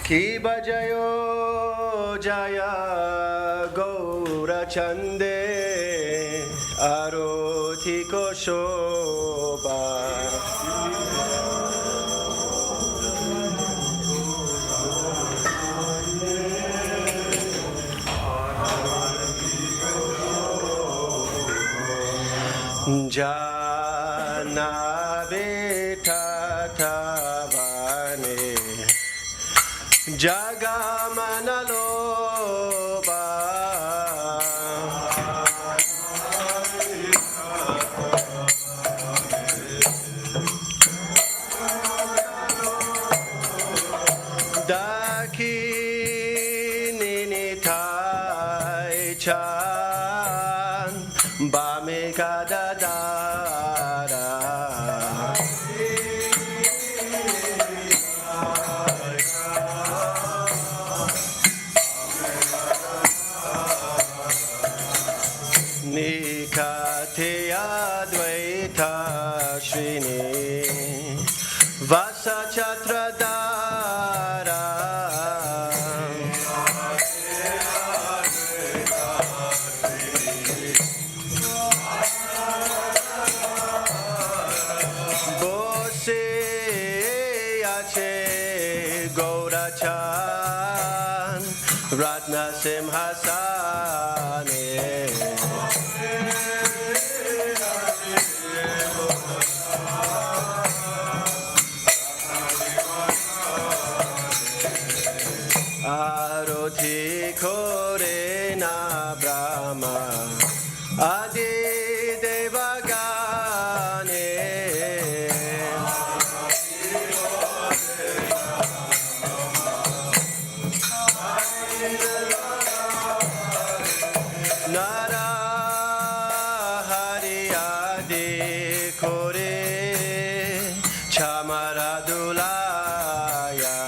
Ki bajayo jaya gaura chande aroti ko shobha jana beta tavane Jagamanaloba Dakininitai chan Bamikadadara Nikateya Dvaita Shrini Vasa Chatradara Bose Yache Gaurachan Ratna Simhasane Aroti kore na Brahma Adi Devagane Nara Hari Adi kore Chamaradulaya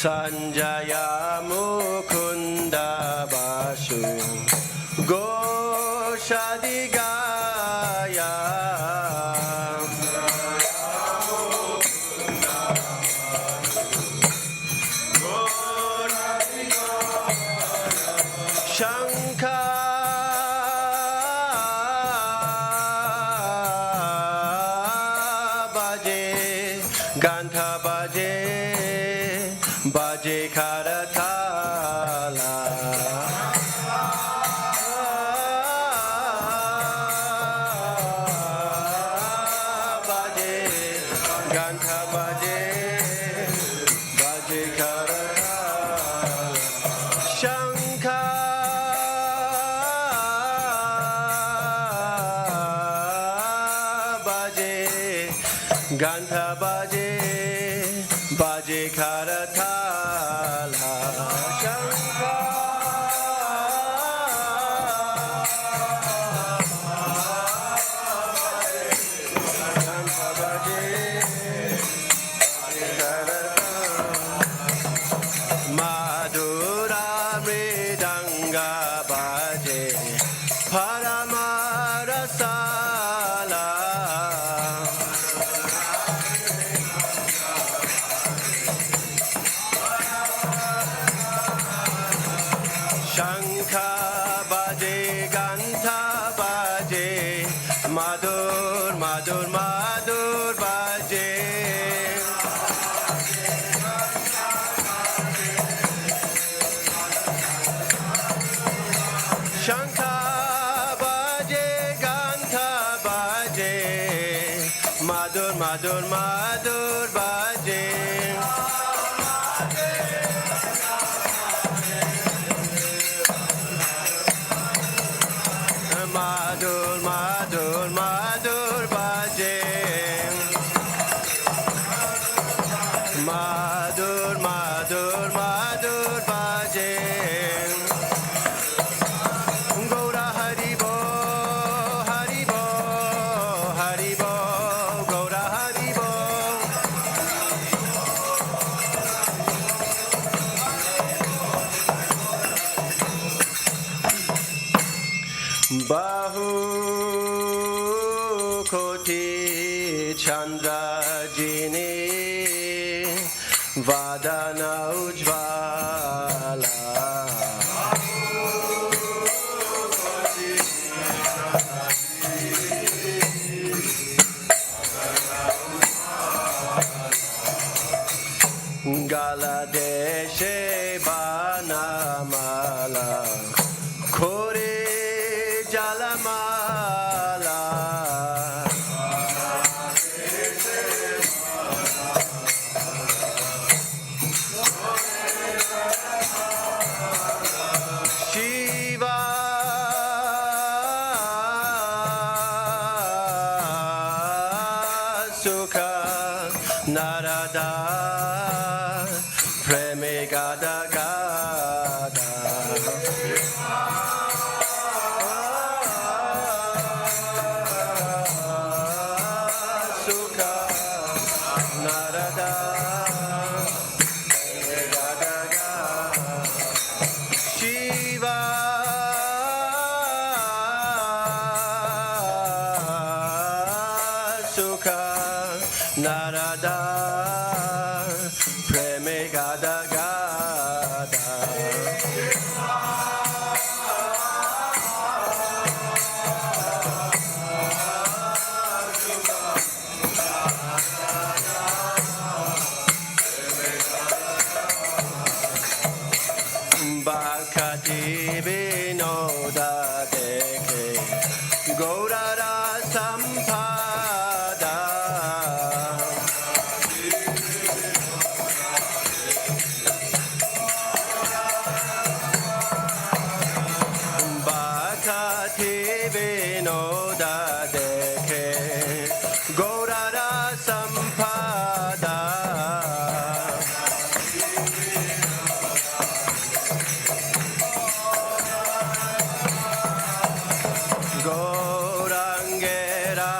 Sanjaya Mukunda Vasu Goshadigaya Shankha Baje Gantha Baje Baje Karatala Baje Gantha Baje Baje Karatala Shankha Baje Gantha Baje Baje Karatala Shankha Gantha Baje Baje Karatala Madhura Mridanga Baje Paramarasala Shankha Baje Gantha Baje Madhur Madhur Madhur Baje Shankha Baje Gantha Baje Madhur Madhur Madhur Baje Madhur Madhur Madhur Baje Madhur Madhur Madhur Baje Gaura Haribo Haribo Haribo Gaura Haribo Bahu Koti Chandra Jini Vadana Ujvala Gala Deshe Banamala Kore Jalamala Shiva Sukha Narada Preme Gada Gada Sukha Narada Preme Gada Gada Shiva Sukha Narada Preme Gada Gada Bhakti Vinoda Dekhe Gaurara Sampada Bhakti Vinoda Dekhe Gaurara Sampada Gaurangera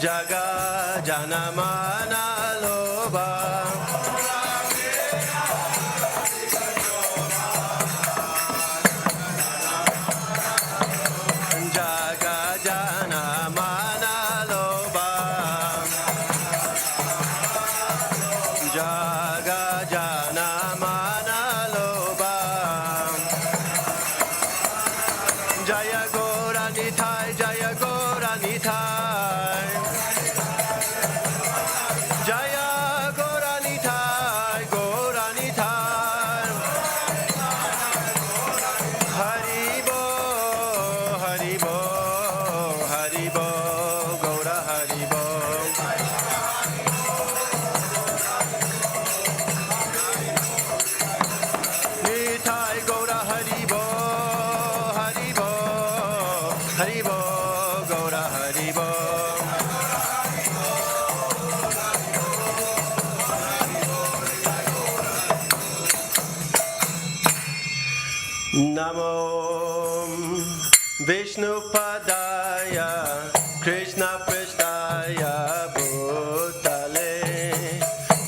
Jaga Janamana Loba Jaga Janamana Loba Jaga Janamana Loba Jaya Goranitai Jaya Goranitai Jaya Goranitai Goranitai Haribo Haribo Haribo Gora Haribo Nitai Gora Haribo Haribo Haribo Gora Haribo Namo Vishnupadaya Krishna Prasthaya Bhutale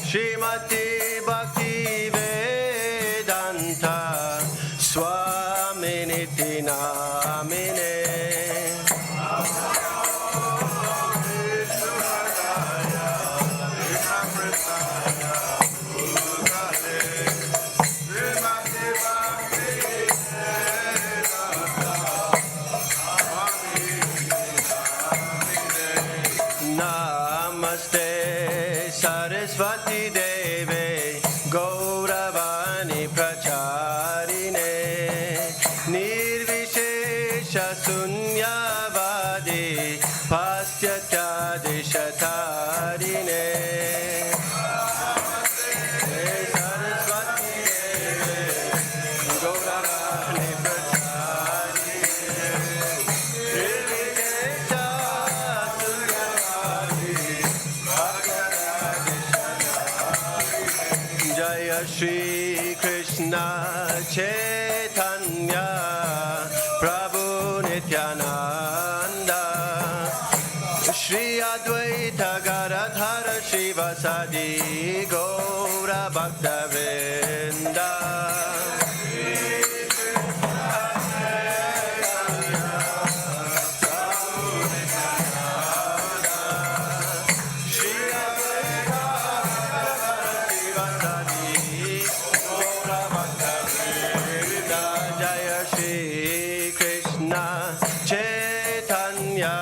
Srimati Bhaktivedanta Swaminiti Namine Namaste Saraswati Deve Gauravani Pracharine Nirvishesha Sunyavadi Pastyatya Dishatarine Saraswati Deve Gauravani Jaya Shri Krishna Chaitanya Prabhu Nityananda Shri Advaita Gadadhara Shivasadi Gaura Bhaktivedanta Jaya Shri Krishna Chaitanya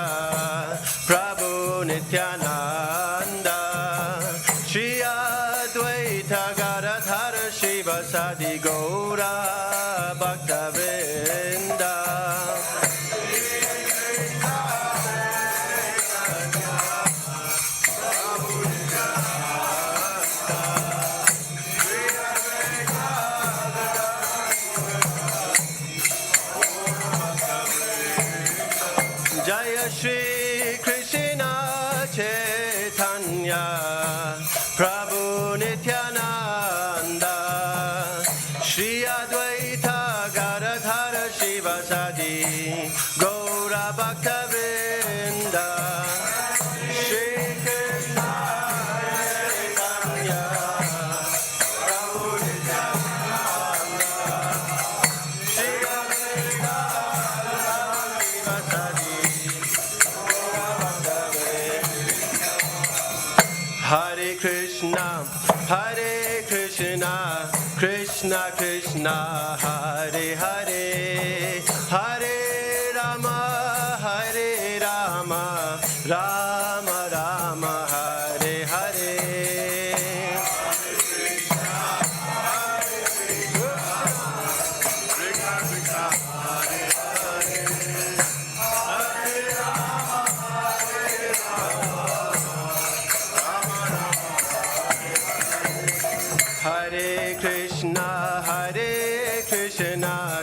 Prabhu Nityananda Shri Advaita Gadadhara Shivasadi Gaura Bhaktivedanta Jaya Shri Krishna Chaitanya Prabhu Nityananda Shri Advaita Gadadhara Shivasadi Gaura Bhaktivedanta Shri Krishna Chaitanya Prabhu Nityananda Shri Advaita Hare Krishna, Krishna Krishna, Hare Hare, Hare Rama, Rama Rama, Hare Hare. Hare Krishna,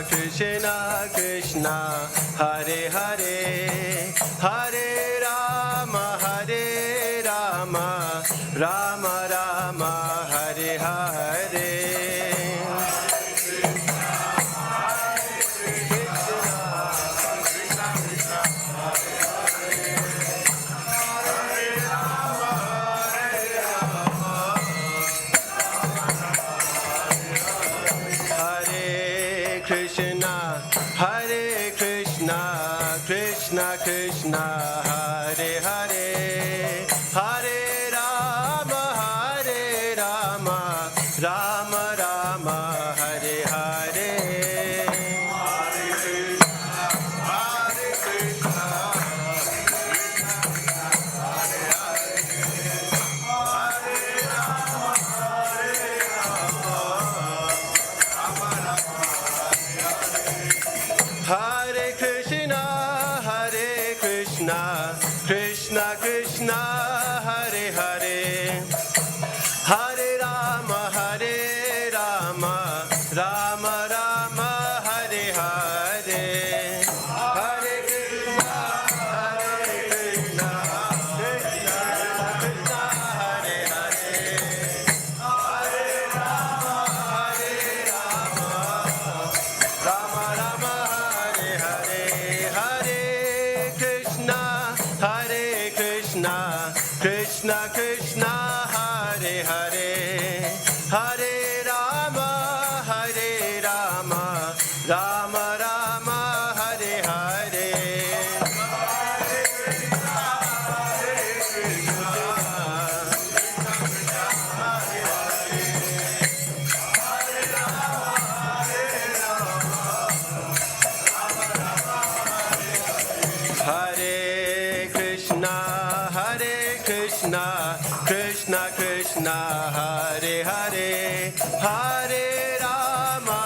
Krishna Krishna, Hare Hare, Hare Rama, Rama Rama, Hare Hare. Hare Rama Rama Hare Hare Hare Krishna, Krishna Krishna, Hare Hare, Hare Rama, Rama Rama, Hare Hare, Hare Krishna, Krishna Krishna, Hare Hare, Hare Rama, Rama Rama, Hare Hare, Hare Krishna, Krishna Krishna, Hare Hare, Hare Rama, Rama Rama, Hare Hare. Hare Krishna, Krishna Krishna, Hare Hare, Hare Rama,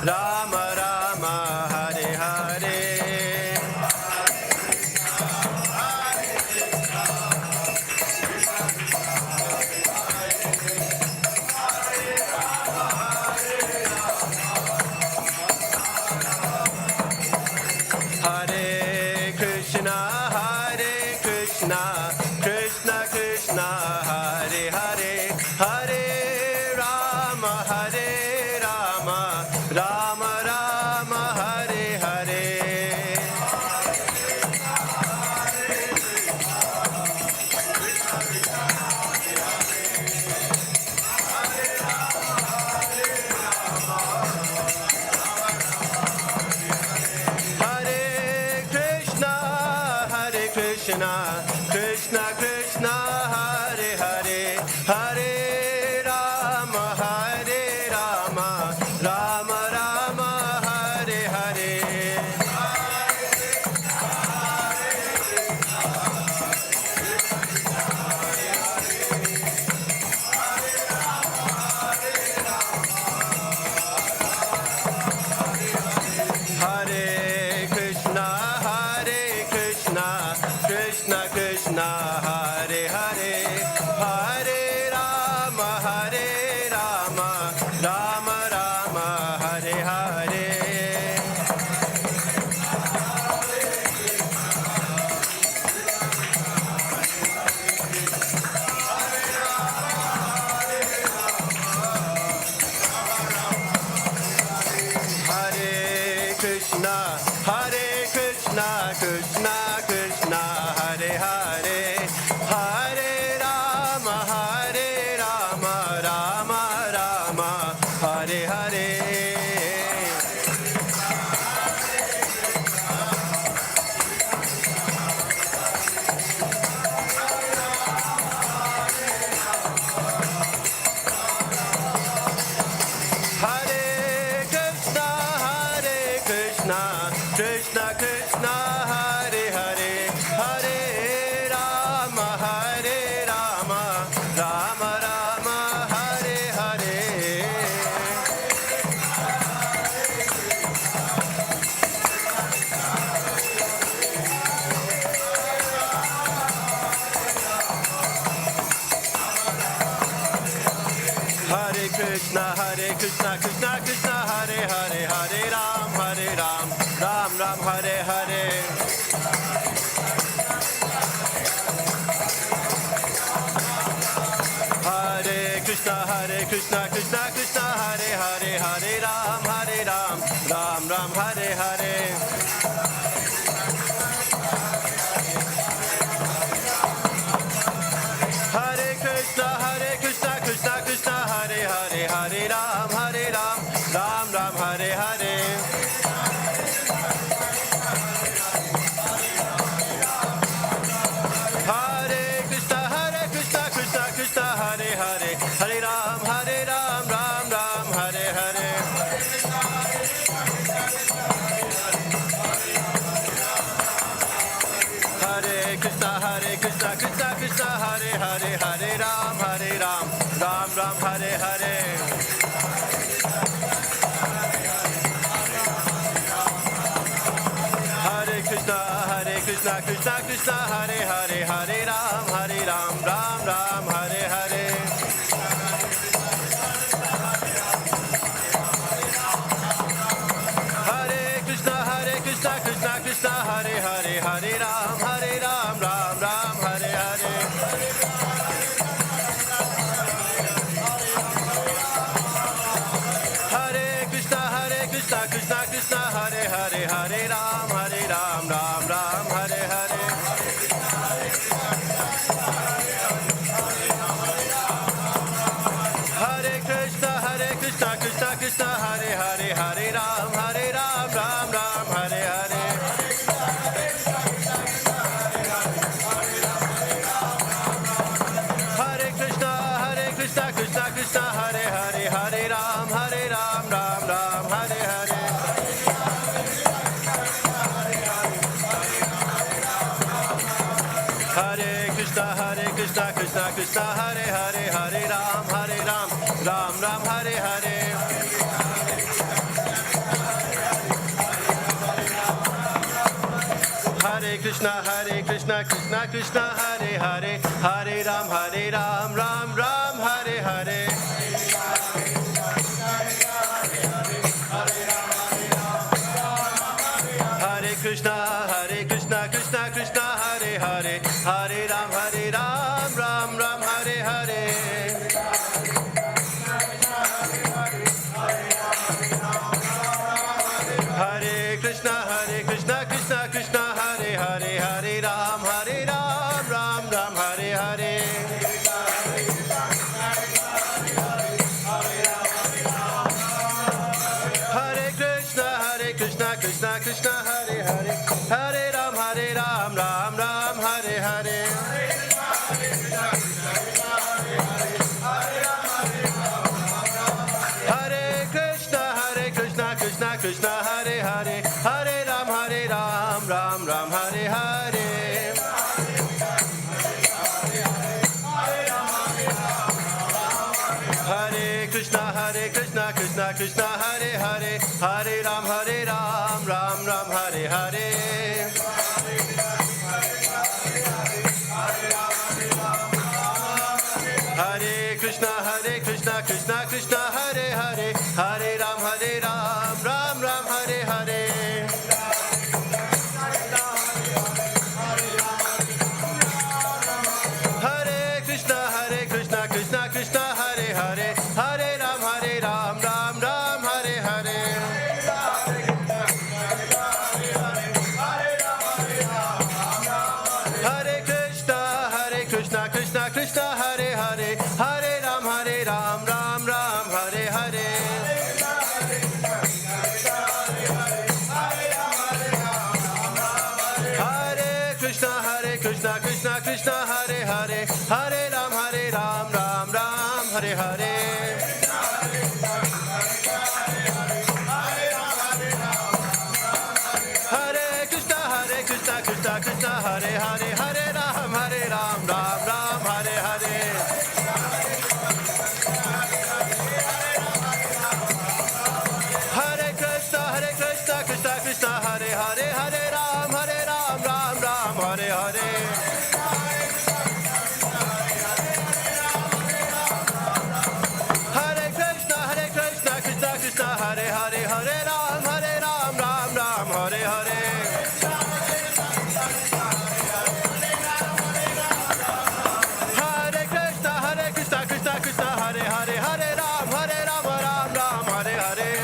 Rama Rama, Hare Hare. Hare Krishna, Krishna Krishna, Hare Hare, Hare Rama, Rama Rama, Hare Hare. Hare Krishna, Krishna Krishna, Hare Hare, Hare Rama, Rama Rama, Hare Hare. Hare Krishna, Krishna Krishna, Hare Hare, Hare Rama, Rama Rama, Hare Hare. Hare Krishna, Krishna Krishna, Hare Hare, Hare Rama, Rama Rama, Hare Hare. Hare Krishna, Krishna Krishna, Hare Hare, Hare Rama, Rama Rama, Hare Hare. Hare Krishna, Krishna Krishna, Hare Hare, Hare Ram, Ram Ram, Hare Hare. Hare Krishna, Krishna Krishna, Hare Hare, Hare Ram, Ram Ram, Hare Hare. Hare Krishna, Krishna Krishna, Hare Hare, Hare Ram, Ram Ram, Hare Hare. Hare Krishna, Krishna Krishna, Hare Hare, Hare Ram, Ram Ram, Hare Hare. Hare Krishna, Krishna Krishna, Hare Hare, Hare Ram, Ram Ram, Hare Hare. Hare Krishna, Krishna Krishna, Hare Hare, Hare Ram, Ram Ram, Hare Hare. Hare Krishna, Krishna Krishna, Hare Hare, Hare Ram, Ram Ram, Hare Hare. Hare Krishna, Krishna Krishna, Hare Hare, Hare Ram, Ram Ram, Hare Hare. Hare Krishna, Krishna Krishna, Hare Hare, Hare Ram, Ram Ram, Hare Hare. Hare Krishna, Krishna Krishna, Hare Hare, Hare Ram, Ram Ram, Hare Hare. Hare Krishna, Krishna Krishna, Hare Hare, Hare Ram, Ram Ram, Hare Hare. Hare Krishna, Krishna Krishna, Hare Hare, Hare Ram, Ram Ram, Hare Hare. Hare Krishna, Krishna Krishna, Hare Hare, Hare Ram, Ram Ram, Hare Hare. Hare Krishna, Krishna Krishna, Hare Hare, Hare Ram, Ram Ram, Hare Hare. Hare Krishna, Krishna Krishna, Hare Hare, Hare Ram, Ram Ram, Hare Hare. Hare Krishna, Krishna Krishna, Hare Hare, Hare Ram, Ram Ram, Hare Hare. Hare Krishna, Krishna Krishna, Hare Hare, Hare Ram, Ram Ram, Hare Hare. Hare Krishna, Krishna Krishna, Hare Hare, Hare Ram, Ram Ram, Hare Hare. Hare Krishna, Krishna Krishna, Hare Hare, Hare Ram, Ram Ram, Hare Hare. Hare Krishna, Krishna Krishna, Hare Hare, Hare Ram, Ram Ram, Hare Hare. Hare Krishna, Krishna Krishna, Hare Hare, Hare Ram, Ram Ram, Hare Hare. Hare Krishna, Krishna Hare Hare, Hare Ram, Ram Ram, Hare Hare. Hare Krishna, Krishna Hare Hare, Hare Ram, Ram Ram, Hare Hare. Hare Krishna, Krishna Hare Hare, Hare Ram, Ram Ram, Hare Hare. Hare Krishna, Krishna Hare Hare, Hare Ram, Ram Ram, Hare Hare.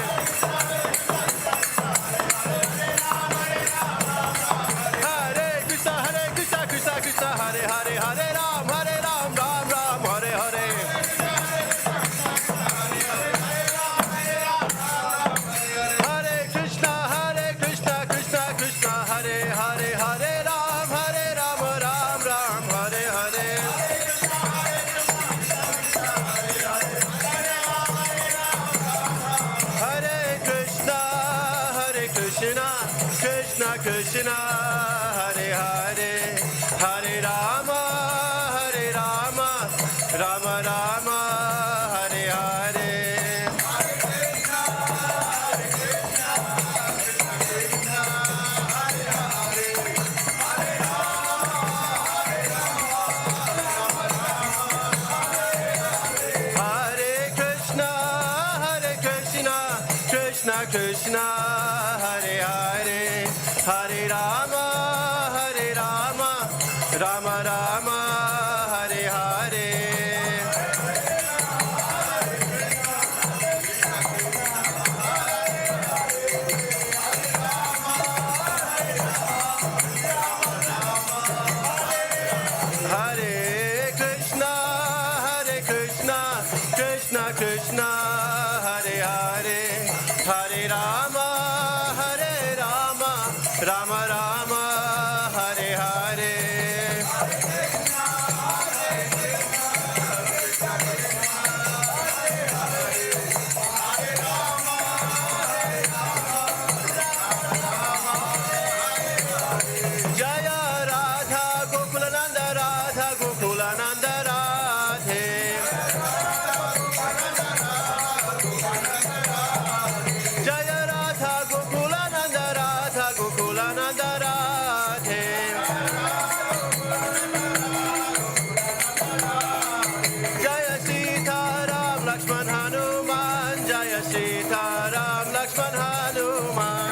Hare Krishna, Krishna Hare Hare, Hare Ram, Ram Ram, Hare Hare. Hare Krishna, Krishna Hare Hare, Hare Ram, Ram Ram, Hare Hare. Krishna, Hare Hare, Hare Rama, Rama Rama, Hare Hare. Krishna Krishna, Hare Hare, Hare Rama, Rama Rama, Hare Hare. Hare Krishna, Krishna Krishna, Hare Hare, Hare Rama, Rama Rama, Hare Hare. Jaya Radha Gokulananda Radha Gokulananda Radhe. Jaya Radha Gokulananda Radha Gokulananda Radhe. Jaya Sita Ram Lakshman Hanuman, Jaya Sita Ram Lakshman Hanuman.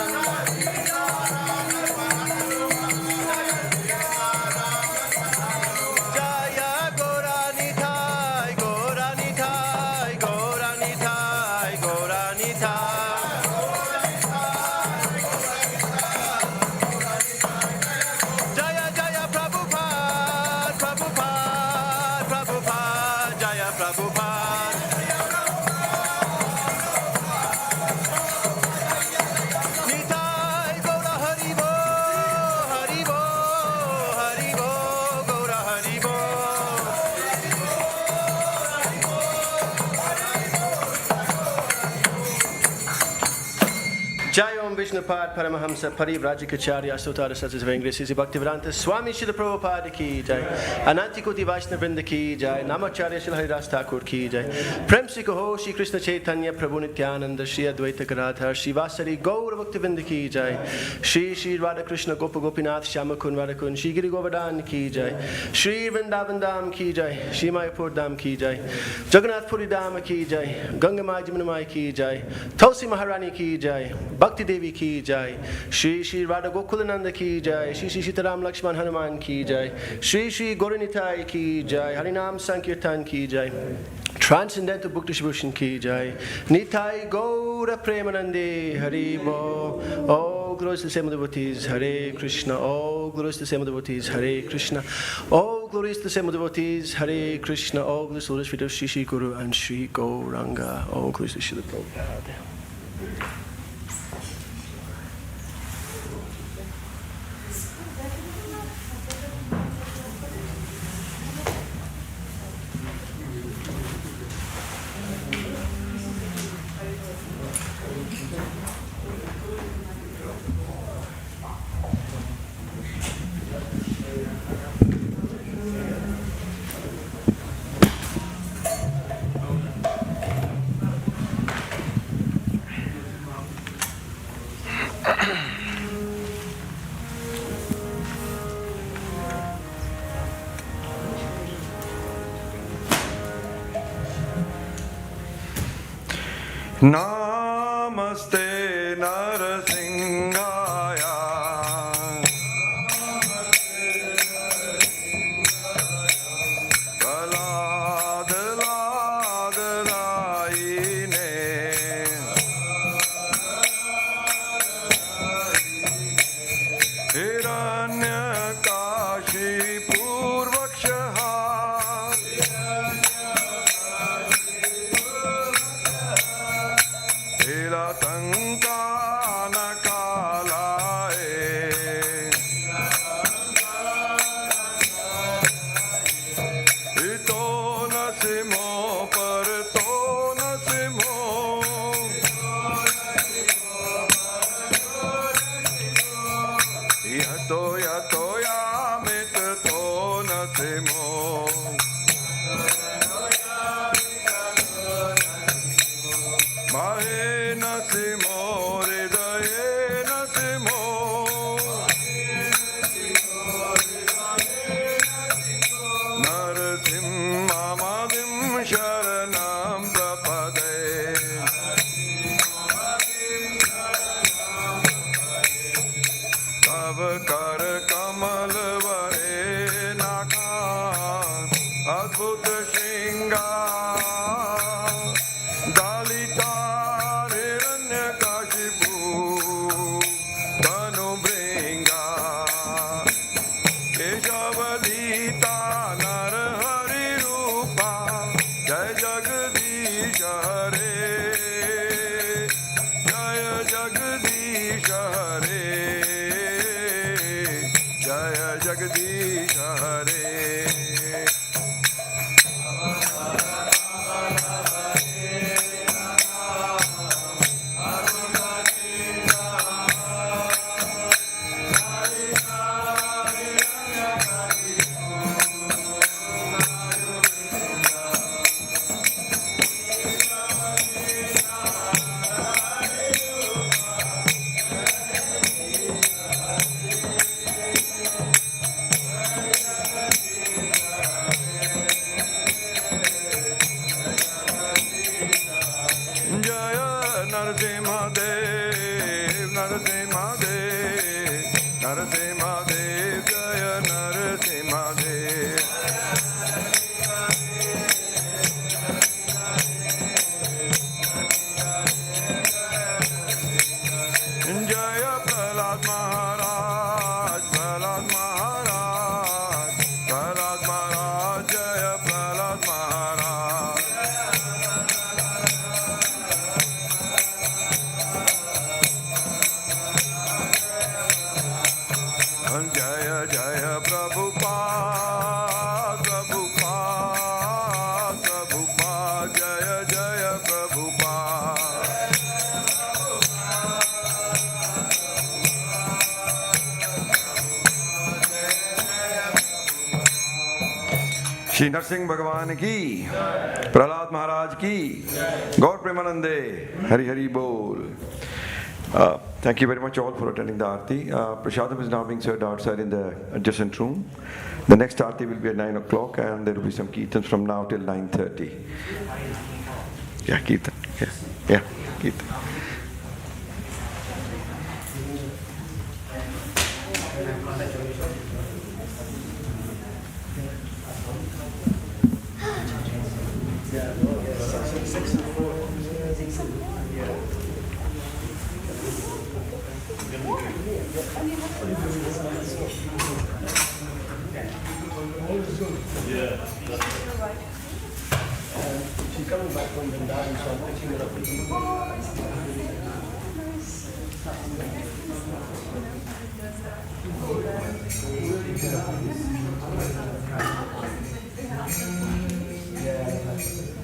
Jaya Goranithai, Goranithai, Goranithai, Goranithai. Jaya Jaya Prabhupada, Prabhupada, Prabhupada, Jaya Prabhupada. Nitai Gaura Haribo, Haribo, Haribo, Gaura Haribo. Jai Om Vishnupad Paramahamsa Parivrajikacharya Sutara Satsas Vengresi Bhaktivedanta Swami Srila Prabhupada Ki Jai Anantikoti Vaishnava Vrinda Ki Jai Namacharya Srila Haridas Thakur Ki Jai Prem Se Kaho Shri Krishna Chaitanya Prabhu Nityananda Shri Advaita Gadadhar Shri Vasari Gaura Bhaktivedanta Ki Jai Shri Radha Krishna Gopa Gopinath Shyamakun Radhakun Shri Giri Govardhan Ki Jai Shri Vrindavan Dham Ki Jai Shri Mayapur Dham Ki Jai Jagannath Puri Dham Ki Jai Ganga Mai Jamuna Mai Ki Jai Tulsi Maharani Ki Jai Bhakti Devi Ki Jai Shri Radha Gokulananda Ki Jai Shri Sitaram Lakshman Hanuman Ki Jai Shri Gauranitai Ki Jai Harinam Sankirtan Ki Jai Transcendental Book Distribution Ki Jai Nitai Gaura Premanande Haribo. Oh, glories to the same devotees, Hare Krishna. Oh, glories to the same devotees, Hare Krishna. Oh, glories to the same devotees, Hare Krishna. Oh, glories to the feet of Shri Guru and Shri Gauranga. Oh, glories to Srila Prabhupada. Namaste Narasimhaya Kaladhaladharayine Hiranyakashi Purvakshaha Hilatanka नसिमो हृदये नसिमो नरसिंहमदिं शरणं प्रपदे तव कर कमल वरे नाकान अद्भुत श्रृंगार दालिता हिरण्यकशिपु तनु भृंगा केशवदीता नरहरि रूपा जय जगदीश हरे जय जगदीश हरे जय जगदीश हरे जय नरसिंहदेव नरसिंहदेव नरसिंहदेव जय नरसिंहदेव जय प्रहलाद महाराज प्रहलाद महाराज प्रहलाद महाराज जय प्रहलाद महाराज जय जय प्रभुपाद प्रभुपाद प्रभुपाद जय जय प्रभुपाद श्री नरसिंह भगवान की प्रहलाद महाराज की गौर प्रेमानंदे हरि हरि बोल. Thank you very much all for attending the Aarti. Prasadam is now being served outside in the adjacent room. The next Aarti will be at 9 o'clock and there will be some Kirtans from now till 9:30. Yeah, Kirtan. Yeah, Kirtan. She's coming back from Vrindavan, so I'm picking her up with you. Yeah.